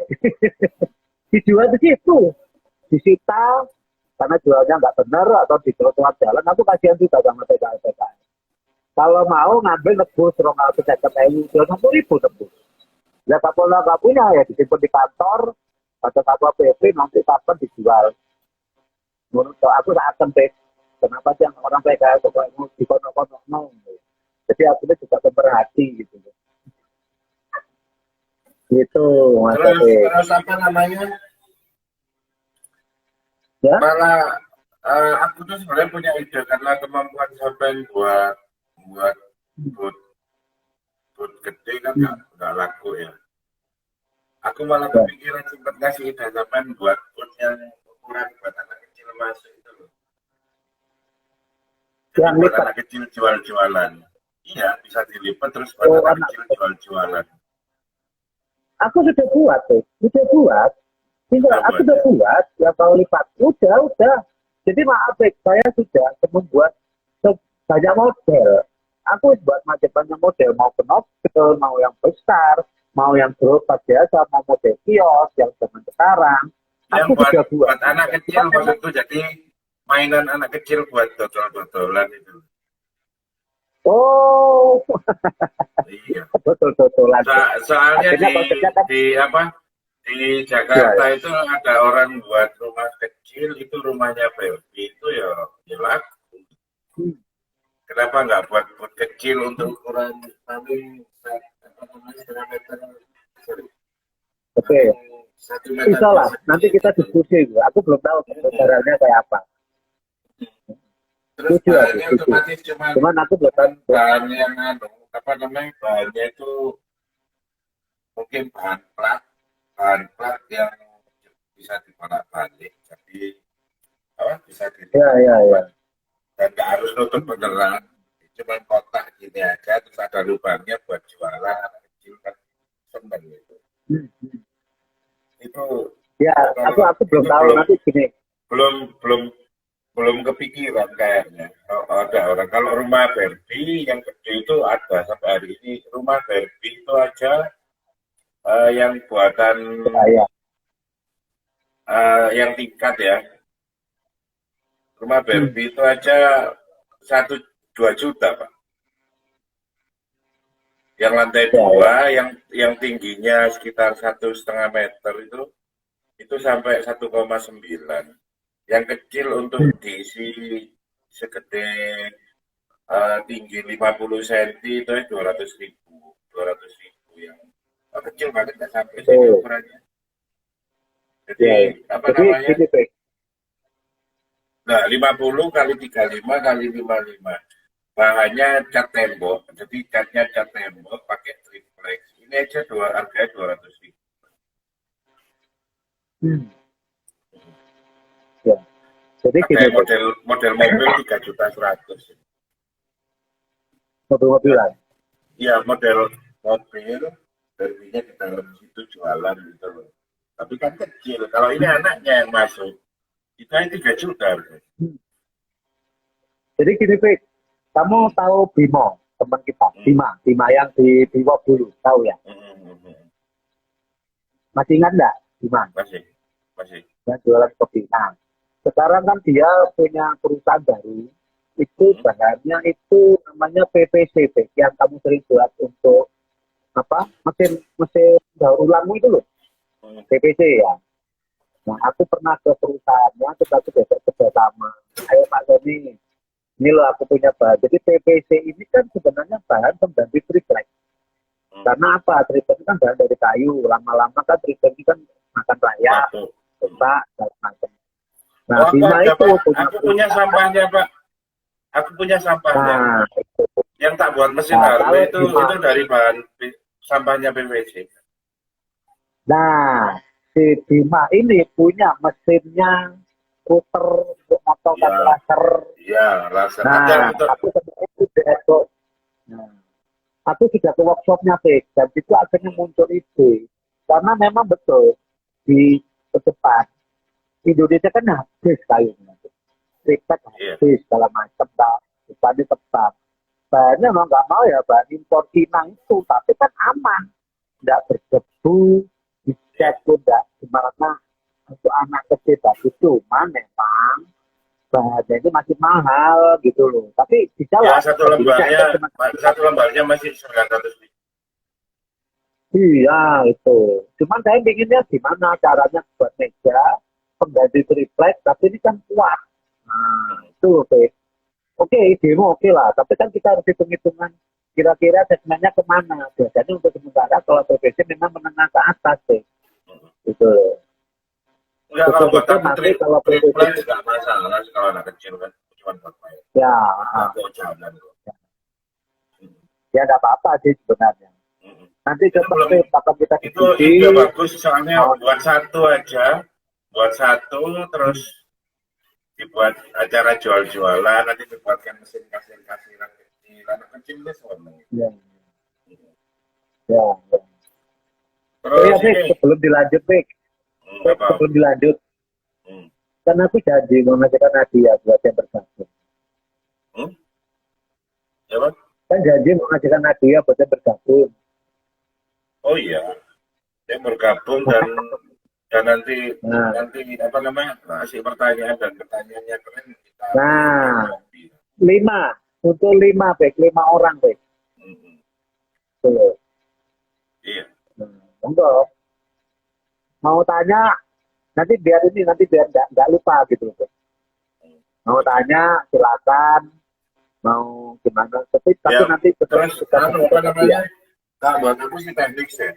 Dijual di situ. Disita, karena jualnya nggak benar atau di trotoar jalan, aku kasihan juga sama PKL. Kalau mau ngambil nebus 250.000, 260.000 nebus. Ya kalau nggak punya ya disimpan di kantor atau satpol PP, nanti kapan dijual. Menurut aku tak akan deh. Kenapa sih yang orang PKL pokoknya di kono-kono no. Jadi akhirnya juga pemerhati gitu. Gitu Mas Ade. Terus apa namanya? Ya, Malah aku tuh sebenarnya punya ide karena kemampuan sampai buat boot boot gede kan nggak laku ya. Aku malah ya. kepikiran sempat ngasih ide sampai buat boot yang ukuran buat anak kecil masuk itu loh. Jadi Yang buat lipat. anak kecil jual-jualan. Iya, bisa dilipat terus buat Oh, anak anak. kecil jual-jualan. Aku sudah buat, tuh. Sudah buat. Tinggal aku udah buat, ya kalau lipat. Udah. Jadi maaf, saya sudah membuat banyak model. Aku buat macam-macam model, mau penopel, mau yang besar, mau yang gerobak biasa, mau model kios, yang zaman sekarang. Yang Aku sudah buat. buat anak kecil maksudku jadi mainan anak kecil buat dodol-dodolan itu. Oh, Iya. betul-betulan. Soalnya Akhirnya konsepnya kan, di apa di Jakarta itu ada orang buat rumah kecil itu rumahnya Barbie itu ya laku. Kenapa nggak buat kecil untuk ukuran paling meter, oke. satu meter Bisa lah, nanti kita diskusi. Aku belum tahu caranya kayak apa. Terus Setuju aku, bahannya setuju. otomatis Cuman aku belum tahu. bahan yang apa namanya bahannya itu mungkin bahan plat yang bisa dibolak-balik jadi apa bisa Ya. dan nggak harus nutup beneran cuma kotak gini aja terus ada lubangnya buat jualan anak kecil kan seneng gitu itu Ya, aku belum tahu nanti gini. belum kepikiran kayaknya ada orang kalau rumah Barbie yang gede itu ada sampai hari ini rumah Barbie itu aja yang buatan Ya. yang tingkat ya Rumah Barbie itu aja 1-2 juta, Pak. Yang lantai Ya, dua, yang tingginya sekitar 1,5 meter itu sampai 1,9. Yang kecil untuk diisi segede tinggi 50 cm itu 200.000, 200.000 yang kecil banget nggak sampai sini betul. ukurannya. Jadi Ya, ya. apa Jadi namanya? gini, Pak. Nah, 50 kali 35 kali 55. Bahannya cat tembok, jadi catnya cat tembok pakai triplex. Ini aja harganya 200.000. Hmm. Ya. Jadi Ada gini, yang Pak. model mobil 3.100.000. Ya, Mobil-mobilan. ya model mobil, harganya di dalam situ jualan gitu loh. Tapi kan kecil. Kalau ini anaknya yang masuk, kita 3 juta harganya. Hmm. Jadi gini, Pak. Kamu tahu Bimo, teman kita. Hmm, Bima yang di Biwok dulu, tahu ya? Masih ingat nggak, Bima? Masih, masih. Yang jualan kopi. Nah, sekarang kan dia punya perusahaan baru. Itu Hmm, bahannya itu namanya PVC, Pak, yang kamu sering buat untuk apa? Mesin mesin daur ulangmu itu loh, hmm. PVC ya. Nah, aku pernah ke perusahaannya, kita tuh besok kerjasama. Ayo Pak Sony, ini loh aku punya bahan. Jadi PVC ini kan sebenarnya bahan pengganti triplek. Karena apa? Triplek kan bahan dari kayu. Lama-lama kan triplek ini kan makan rayap, Batu. rusak, dan macam. Nah, Oh, aku Bima ada, itu Pak. punya Aku punya perusahaan. sampahnya, Pak. Aku punya sampahnya. Nah, itu. Yang tak buat mesin Nah, Harley kalau Bima, itu dari bahan sampahnya PVC. nah, si Bima ini punya mesinnya puter untuk motongkan Iya, laser. iya, laser. Ada Nah, untuk. aku sebenarnya itu besok. Nah, aku sudah ke workshopnya, Pik, dan itu akhirnya muncul ide. Karena memang betul di ke depan Indonesia kan habis kayunya, riset Iya. habis segala macam, tak depannya tetap. Bahannya mau nggak mau ya bahan impor Cina itu, tapi kan aman, nggak berdebu, Iya. dicek pun nggak gimana untuk anak kecil bagus, cuman memang bahannya itu masih mahal gitu loh. Tapi bisa Ya, lah, berdirinya itu cuma satu lembarnya masih 900.000. iya itu. Cuman saya pinginnya gimana caranya buat meja pengganti triplek, tapi ini kan kuat. Nah, itu oke. Oke, demo oke lah. Tapi kan kita harus hitung-hitungan kira-kira segmennya kemana. Biasanya untuk sementara kalau PVC memang menengah ke atas deh. Gitu loh. Enggak, kalau buat Betul-betul aku nanti kalau PVC triplex nggak masalah sih kalau anak kecil kan. Cuma buat main. ya, Buat bawa jalan kok. ya ada apa-apa sih sebenarnya. Nanti Itu coba belum, deh kapan kita itu diskusi. ide bagus soalnya Mau buat satu aja. Buat satu terus dibuat acara jual-jualan, nanti dibuatkan mesin kasir-kasiran kecil. Anak kecil itu seneng. ya, ya, ya. Oh Terus ya, Fik, ini, sebelum dilanjut, Fik. Fik, apa? sebelum dilanjut, Hmm. kan aku janji mau ngajakan Nadia buat yang bergabung. Hmm? Ya, Pak? Kan janji mau ngajakan Nadia buat yang bergabung. Oh iya, dia bergabung dan nanti Nah, nanti apa namanya ngasih pertanyaan dan pertanyaannya keren kita berikan nah, kopi. 5. Untuk 5, Fik. 5 orang, Fik. Hmm. Tuh. Iya. Nah, enggak. Mau tanya, nanti biar nggak lupa gitu, Fik. Mau Oke. tanya, silakan. Mau gimana. Tapi Ya, nanti tetap terus kita kasih apa ke namanya? Nadia. Kak, buat aku sih teknik ya.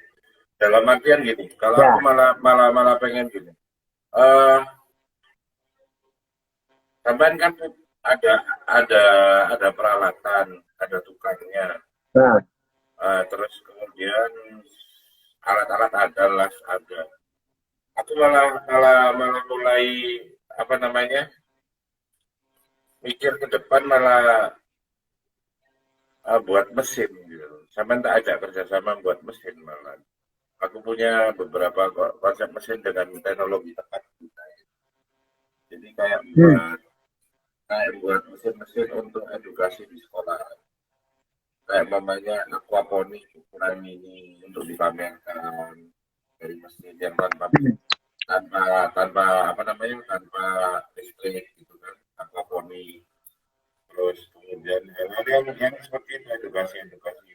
Dalam artian gini, kalau aku Ya, malah pengen gini. Eh, sampean kan ada ada ada peralatan, ada tukangnya. nah, Terus kemudian alat-alat ada, las ada. Aku malah mulai apa namanya mikir ke depan malah buat mesin gitu. Sampai tak ajak kerjasama buat mesin malah. Aku punya beberapa konsep mesin dengan teknologi tepat. Jadi hmm, kayak buat mesin-mesin untuk edukasi di sekolah. Kayak mamanya aquaponik ukuran mini untuk dipamerkan dari mesin yang tanpa hmm, tanpa tanpa apa namanya tanpa listrik gitu kan, tanpa ekonomi, terus kemudian hal-hal yang seperti itu, edukasi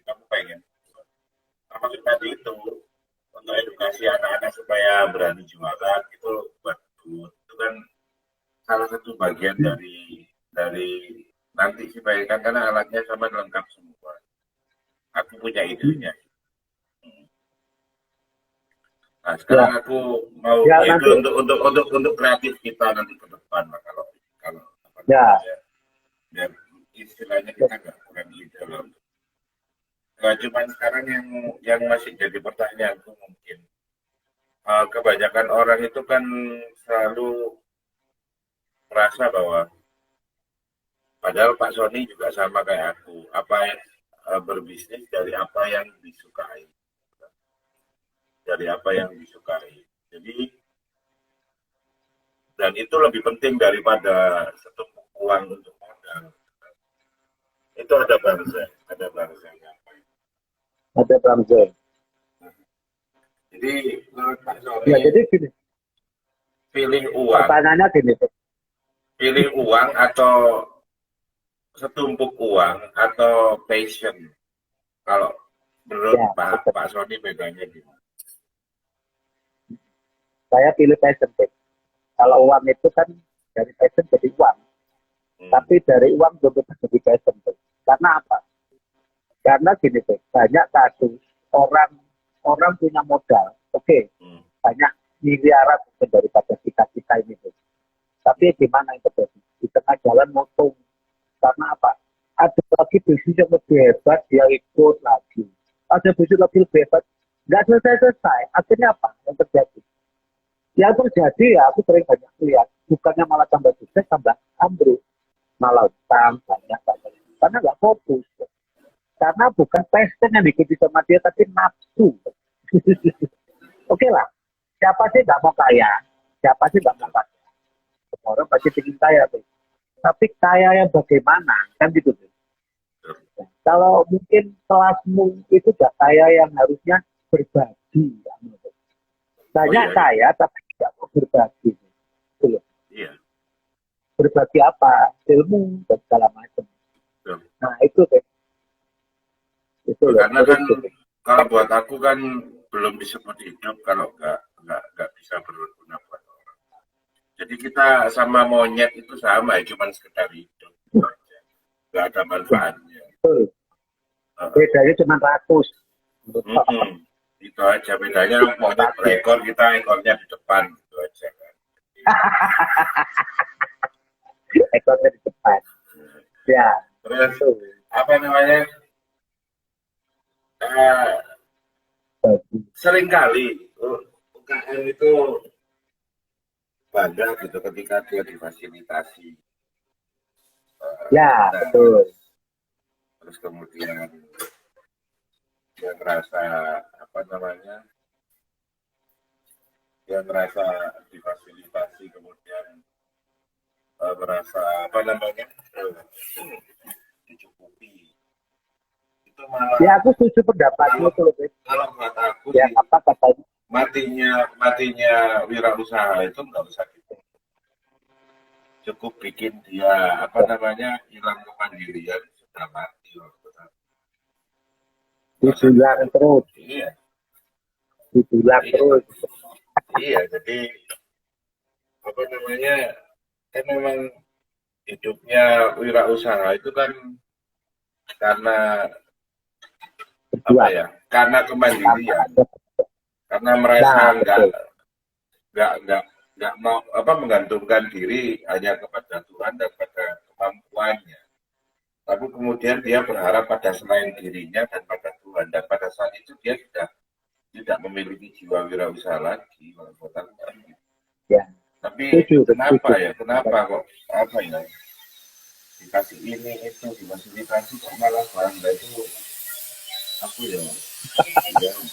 kamu pengen termasuk tadi itu untuk edukasi anak-anak supaya berani jualan itu buat food itu kan salah satu bagian dari nanti supaya kan karena alatnya sama lengkap semua. Aku punya idenya. Nah, sekarang Ya. aku mau Ya, itu nanti. untuk kreatif kita nanti ke depan lah kalau apa Ya. namanya biar istilahnya kita nggak kurang ide loh. Nggak cuma sekarang yang masih jadi pertanyaanku mungkin kebanyakan orang itu kan selalu merasa bahwa padahal Pak Sony juga sama kayak aku berbisnis dari apa yang disukai. Jadi dan itu lebih penting daripada setumpuk uang untuk modal. Itu ada bangsa. Ada Bramzo. Jadi menurut Pak Sony Ya, jadi gini. Pertanyaannya gini. pilih uang atau setumpuk uang atau passion. Kalau menurut Ya, Pak Sony bedanya gimana? saya pilih passion. Kalau uang itu kan dari passion jadi uang. Tapi dari uang belum tentu jadi passion. Karena apa? Karena gini, banyak kasus orang punya modal, banyak miliaran daripada kita ini. Tapi di mana yang terjadi? Di tengah jalan motong. Karena apa? Ada lagi bisnis yang lebih hebat, dia ikut lagi. Ada bisnis lebih hebat, nggak selesai. Akhirnya apa yang terjadi? Yang terjadi ya aku sering banyak lihat, bukannya malah tambah sukses, tambah ambruk. Malah utang banyak. Karena nggak fokus. Karena bukan passion yang diikuti sama dia, tapi nafsu. Oke lah, siapa sih nggak mau kaya? Siapa sih nggak mau kaya? Semua orang pasti ingin kaya. Tapi kaya yang bagaimana? Kan gitu. Kalau mungkin kelasmu itu gak kaya yang harusnya berbagi. Banyak kaya, tapi tidak mau berbagi. Gitu. Iya. Berbagi apa? Ilmu dan segala macam. Nah, itu karena kan kalau buat aku kan belum disebut hidup kalau nggak bisa berguna buat orang. Jadi kita sama monyet itu sama, cuma sekedar hidup, nggak ada manfaatnya. Bedanya cuma ratus. Itu aja bedanya, monyet berekor, kita ekornya di depan, gitu aja kan. Ekornya di depan. Ya. Terus apa namanya? Seringkali UKM itu bangga gitu ketika dia difasilitasi. Ya, betul. Terus kemudian dia merasa dia merasa difasilitasi, kemudian merasa dicukupi. Itu malah, ya aku setuju pendapatmu tuh. Kalau buat aku ya, sih, apa katanya? matinya wirausaha itu nggak usah gitu. Cukup bikin dia hilang kemandirian, sudah mati. Didulang terus. Iya. Didulang terus. Iya, jadi kan memang hidupnya wirausaha itu kan karena karena kemandirian, karena merasa nggak mau menggantungkan diri hanya kepada Tuhan dan pada kemampuannya. Tapi kemudian dia berharap pada selain dirinya dan pada Tuhan, dan pada saat itu dia sudah tidak memiliki jiwa wirausaha lagi. Ya. Tapi kenapa kok dikasih ini itu difasilitasi kok malah bangga, itu aku ya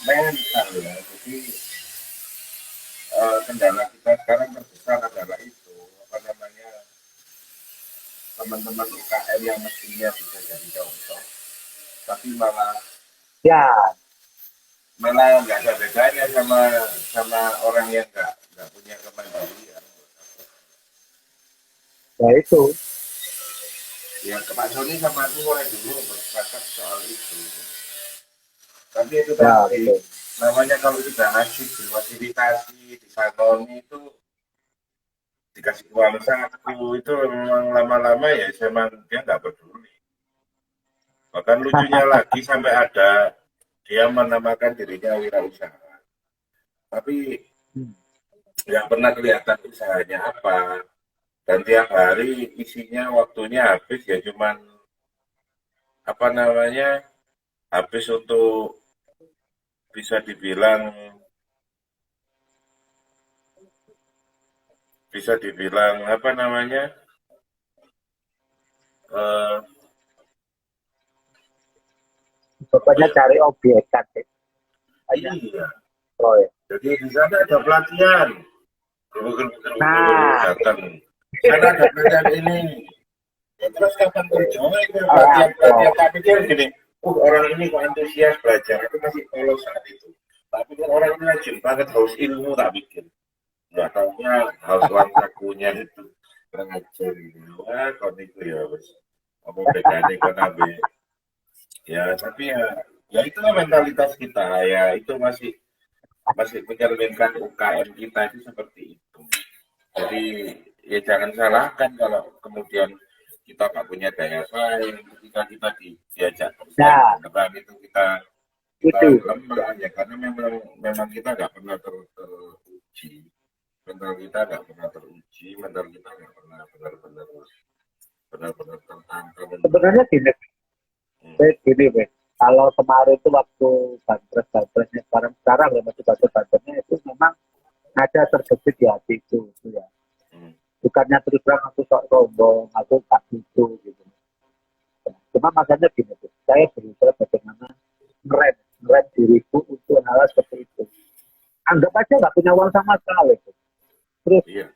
mental ya. Jadi kendala kita sekarang terbesar adalah itu teman-teman UKM yang mestinya bisa jadi contoh, tapi malah nggak ada bedanya sama orang yang nggak punya kemandirian. Ya itu. Ya ke Pak Sony sama aku mulai dulu bersepakat soal itu. Tapi itu Ya, tadi betul. namanya kalau sudah asik difasilitasi, disanoni itu dikasih uang saku itu memang lama-lama ya memang dia nggak peduli. Bahkan lucunya lagi sampai ada dia menamakan dirinya wirausaha. Tapi Hmm. nggak pernah kelihatan usahanya apa. Dan tiap hari isinya waktunya habis ya cuman apa namanya habis untuk bisa dibilang apa namanya eh, apa Pokoknya ya cari objek kan, banyak iya proyek. jadi di sana ada pelatihan Nah, datang sana ada pelatihan ini ya, terus kapan kerjanya itu pelatihan oh, pelatihan tapi dia gini orang ini kok antusias belajar itu masih polos saat itu tapi kan orang ini rajin banget haus ilmu tak pikir nggak taunya haus uang sakunya itu kurang ajar gitu wah kon itu ya wes apa bedanya kon ambil ya tapi ya itulah mentalitas kita ya itu masih masih mencerminkan UKM kita itu seperti itu jadi ya jangan salahkan kalau kemudian kita nggak punya daya saing ketika kita diajak bersaing nah, beneran itu kita itu. lemah ya karena memang kita nggak pernah teruji mental kita nggak pernah teruji mental kita nggak pernah benar-benar tertantang untuk Sebenarnya gini, hmm, gini, Ben. Kalau kemarin itu waktu banpres-banpresnya sekarang ya masih banpres-banpresnya itu memang ada terbesit di hati itu ya. hmm, Bukannya terus terang aku sok sombong, aku tak gitu gitu. Cuma makanya gini tuh, saya berusaha bagaimana ngerem diriku untuk hal seperti itu. Anggap aja nggak punya uang sama sekali. Tuh. Terus iya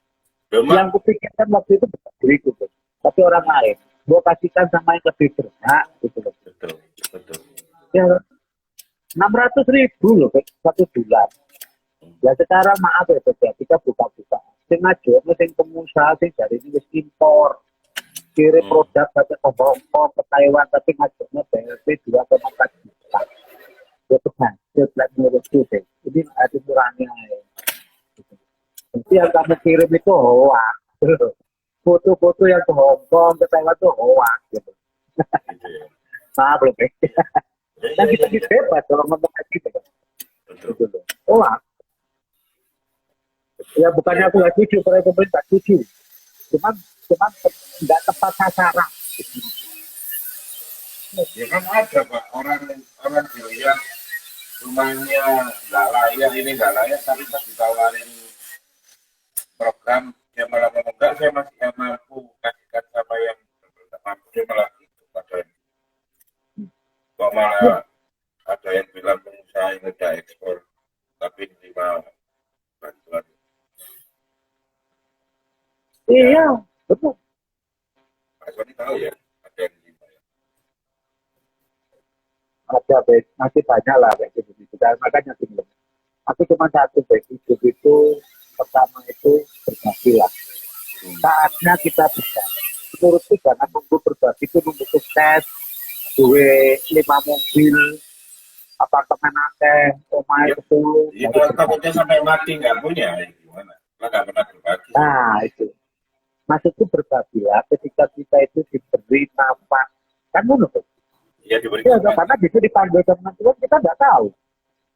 memang yang kupikirkan waktu itu bukan diriku, tuh, tapi orang lain. Gue kasihkan sama yang lebih berhak gitu loh. betul betul Ya 600.000 loh satu bulan. Ya secara maaf ya Beb, ya, kita buka-buka. Sing ngajarnya sing pengusaha sing dari ini wis impor. Kirim hmm, produk sampai ke Hong Kong, ke Taiwan, tapi ngajarnya BLT 2,4 juta. Ya Tuhan, ya plat itu deh. Ini ada murahnya ya. Jadi yang kamu kirim itu hoax. Foto-foto yang ke Hong Kong, ke Taiwan itu hoax. Gitu. gitu ya Maaf loh, Beb. ya Dan ya kita ya, ya. bebas kalau ngomong kayak gitu. Betul Gitu loh. Hoax. Ya bukannya ya aku nggak setuju, kalau pemerintah setuju. Cuman cuman nggak tepat sasaran. ya kan ada pak orang orang dilihat rumahnya nggak layak ini nggak layak tapi pas ditawarin program dia malah ngomong enggak saya masih nggak mampu kasihkan sama yang tidak mampu dia malah itu padahal kok Ya, malah ada yang bilang pengusaha yang udah ekspor tapi terima bantuan iya, ya betul. Pak Sony tahu ya ada yang terima ya Ada baik, masih banyak lah kayak gitu. Dan makanya gini, aku cuma satu baik hidup itu pertama itu berbagi lah. hmm. Saatnya kita berbagi. Menurutku jangan nunggu berbagi itu nunggu sukses, duwe 5 mobil, apartemen akeh, omahe ya, 10, ya baru kalau takutnya berbagi. sampai mati nggak punya ya gimana lah nggak pernah berbagi Nah itu, maksudku berbagi lah ketika kita itu diberi nafas. Kan menurut ya diberi ya, kesempatan karena itu dipanggil sama Tuhan kita nggak tahu.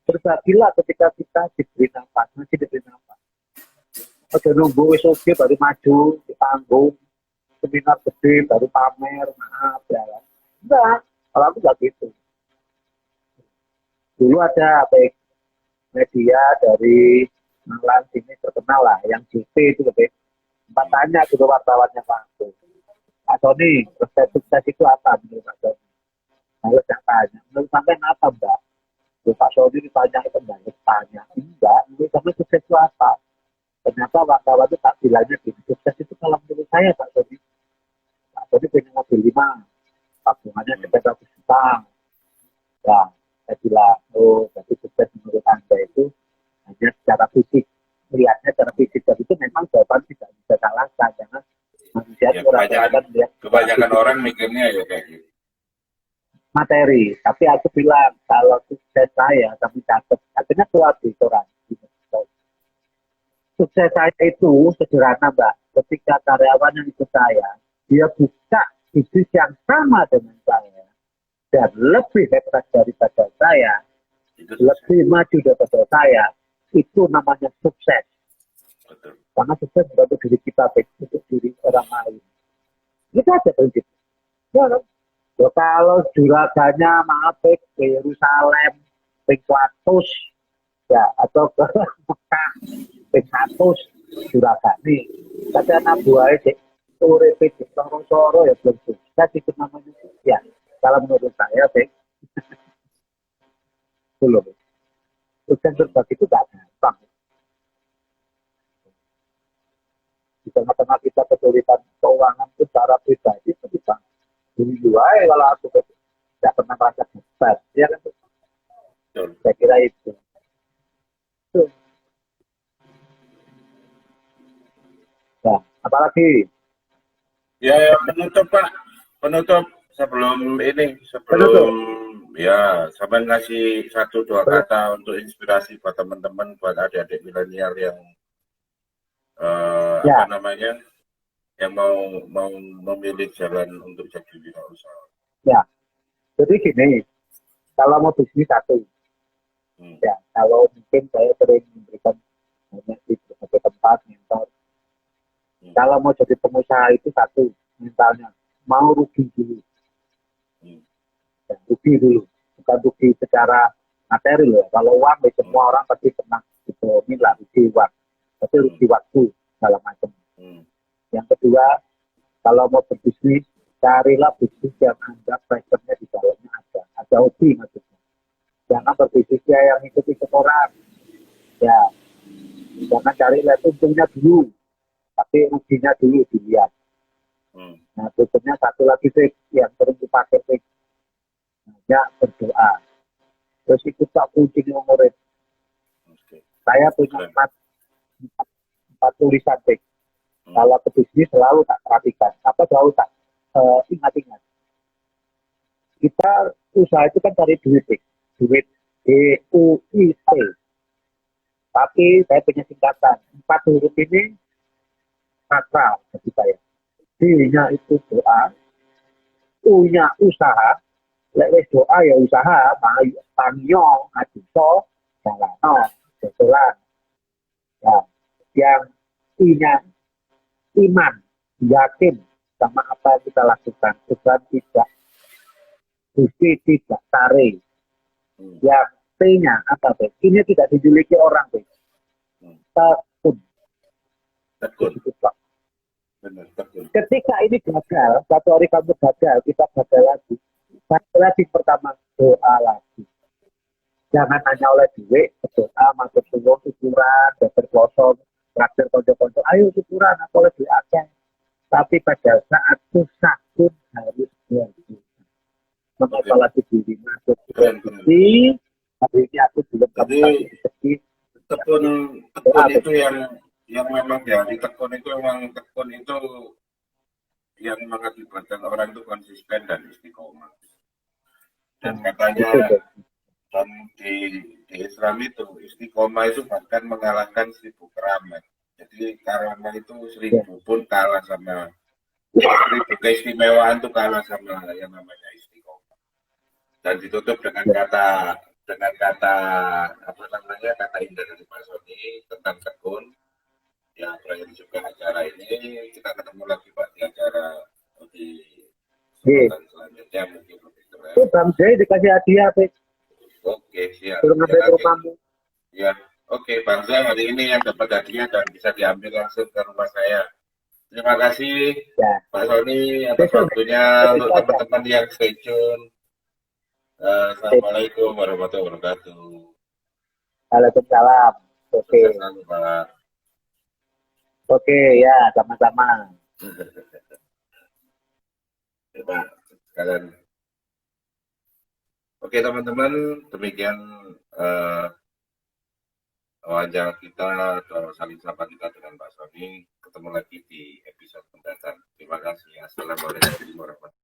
Berbagilah ketika kita diberi nafas, masih diberi nafas. Oke nunggu wis oke baru maju di panggung, seminar gede baru pamer, maaf ya. Enggak, kalau aku nggak gitu. Dulu ada baik media dari Malang sini terkenal lah, yang JT itu lebih sempat tanya gitu wartawannya Pak Sony, resep sukses itu apa menurut Pak Sony? Harus yang tanya, menurut sampai apa Mbak? Pak Sony ditanya itu enggak, tanya. Enggak, menurut sampai sukses itu apa? Ternyata wartawan itu tak bilangnya gini, sukses itu kalau menurut saya Pak Sony punya mobil 5, tabungannya hmm. sekitar 100 juta. Ya, saya bilang, oh, jadi sukses menurut Anda itu hanya secara fisik. Melihatnya secara fisik, dan itu memang jawaban tidak bisa salahkan, karena manusia lihat Ya, orang lihat kebanyakan orang mikirnya ya kayak gitu. materi. Tapi aku bilang kalau sukses saya kami catat, akhirnya keluar di koran. Sukses saya itu sederhana Mbak. Ketika karyawan yang ikut saya, dia buka bisnis yang sama dengan saya dan lebih hebat daripada saya, Itu lebih maju daripada saya, itu namanya sukses. betul. Karena sukses bukan untuk diri kita, untuk diri orang lain. Itu aja prinsip. Ya, kan? Ya, kalau juragannya maaf ke Yerusalem, ke 100, ya atau ke Mekah, ke 100 juragane. Tapi anak buahnya cek sore di soro-soro ya belum sukses itu namanya. Ya, kalau menurut saya cek belum. Sukses berbagi itu gak gampang. Di tengah-tengah kita kesulitan keuangan itu secara pribadi itu bisa dulu aja kalau aku tidak pernah merasa hebat. Ya kan? Betul. Saya kira itu. Nah, apalagi Ya, penutup Pak. Penutup sebelum ini, sebelum penutup. ya, sampai ngasih satu dua kata untuk inspirasi buat teman-teman, buat adik-adik milenial yang apa Ya, namanya, yang mau memilih jalan untuk jadi wirausaha. ya. Jadi gini, kalau mau bisnis satu, Hmm. ya kalau mungkin saya sering memberikan banyak di berbagai tempat mentor. Kalau mau jadi pengusaha itu satu, mentalnya mau rugi dulu, Hmm. ya, rugi dulu, bukan rugi secara materi loh. Kalau uang, ya, semua orang pasti pernah dibohongi lah rugi uang, tapi rugi waktu segala macam. Hmm. Yang kedua, kalau mau berbisnis, carilah bisnis yang Anda passionnya di dalamnya ada hobi maksudnya. Jangan berbisnisnya yang ikut-ikut orang. Ya, jangan cari lihat untungnya dulu, tapi ruginya dulu dilihat. Hmm. Nah, berikutnya satu lagi trik yang sering dipakai trik, hanya berdoa. Terus ikut tak kuncing murid. Oke. Saya punya Keren. empat tulisan trik. Hmm. Kalau ke bisnis selalu tak perhatikan. Apa selalu tak ingat-ingat. Kita usaha itu kan cari duit, Trik. Duit DUIT. Tapi saya punya singkatan. 4 huruf ini sakral bagi saya. D-nya itu doa, U-nya usaha, lek doa ya usaha, panyo, aduso, jalano, betulan. Nah, yang I-nya iman, yakin sama apa yang kita lakukan. Bukan tidak, bukti tidak tarik. Yang T-nya apa, Bek? Ini tidak dimiliki orang, Bek. Tekun. Tekun. Begitu, Pak. Benar, tekun. Ketika ini gagal, satu hari kamu gagal, kita gagal lagi. Gagal lagi pertama, doa lagi. Jangan hanya oleh duit, berdoa, masuk suwung, syukuran, berkosong, traktir konco-konco, ayo syukuran, aku oleh duit aja. Tapi pada saat susah pun harus berdoa. Mengapa lagi diri masuk rezeki, hari ini aku belum Jadi kasih rezeki. tekun Doa, itu yang memang dari tekun itu yang mengakibatkan orang itu konsisten dan istiqomah. Dan katanya itu, Bek. dan di Islam itu istiqomah itu bahkan mengalahkan 1000 keramat. Jadi karamat itu 1000 pun kalah sama 1000 keistimewaan itu kalah sama yang namanya istiqomah. Dan ditutup dengan kata apa namanya kata indah dari Pak Sony tentang tekun. Ya, berakhir juga acara ini. Kita ketemu lagi Pak di acara di kesempatan selanjutnya mungkin lebih keren. Itu Bang Jai dikasih hadiah, Bek. Oke, siap. Suruh ngambil ke rumahmu. Ya, oke, Bang Zai hari ini yang dapat hadiah dan bisa diambil langsung ke rumah saya. Terima kasih Ya. Pak Sony atas Besok, waktunya untuk besok aja. teman-teman yang stay tune. Assalamualaikum warahmatullahi wabarakatuh. Waalaikumsalam. Oke. Sukses selalu, Pak. Oke, ya, sama-sama. Ya, Pak. Sekalian. Oke, teman-teman, demikian wawancara kita atau saling sapa kita dengan Pak Sony. Ketemu lagi di episode mendatang. Terima kasih. Assalamualaikum warahmatullahi wabarakatuh.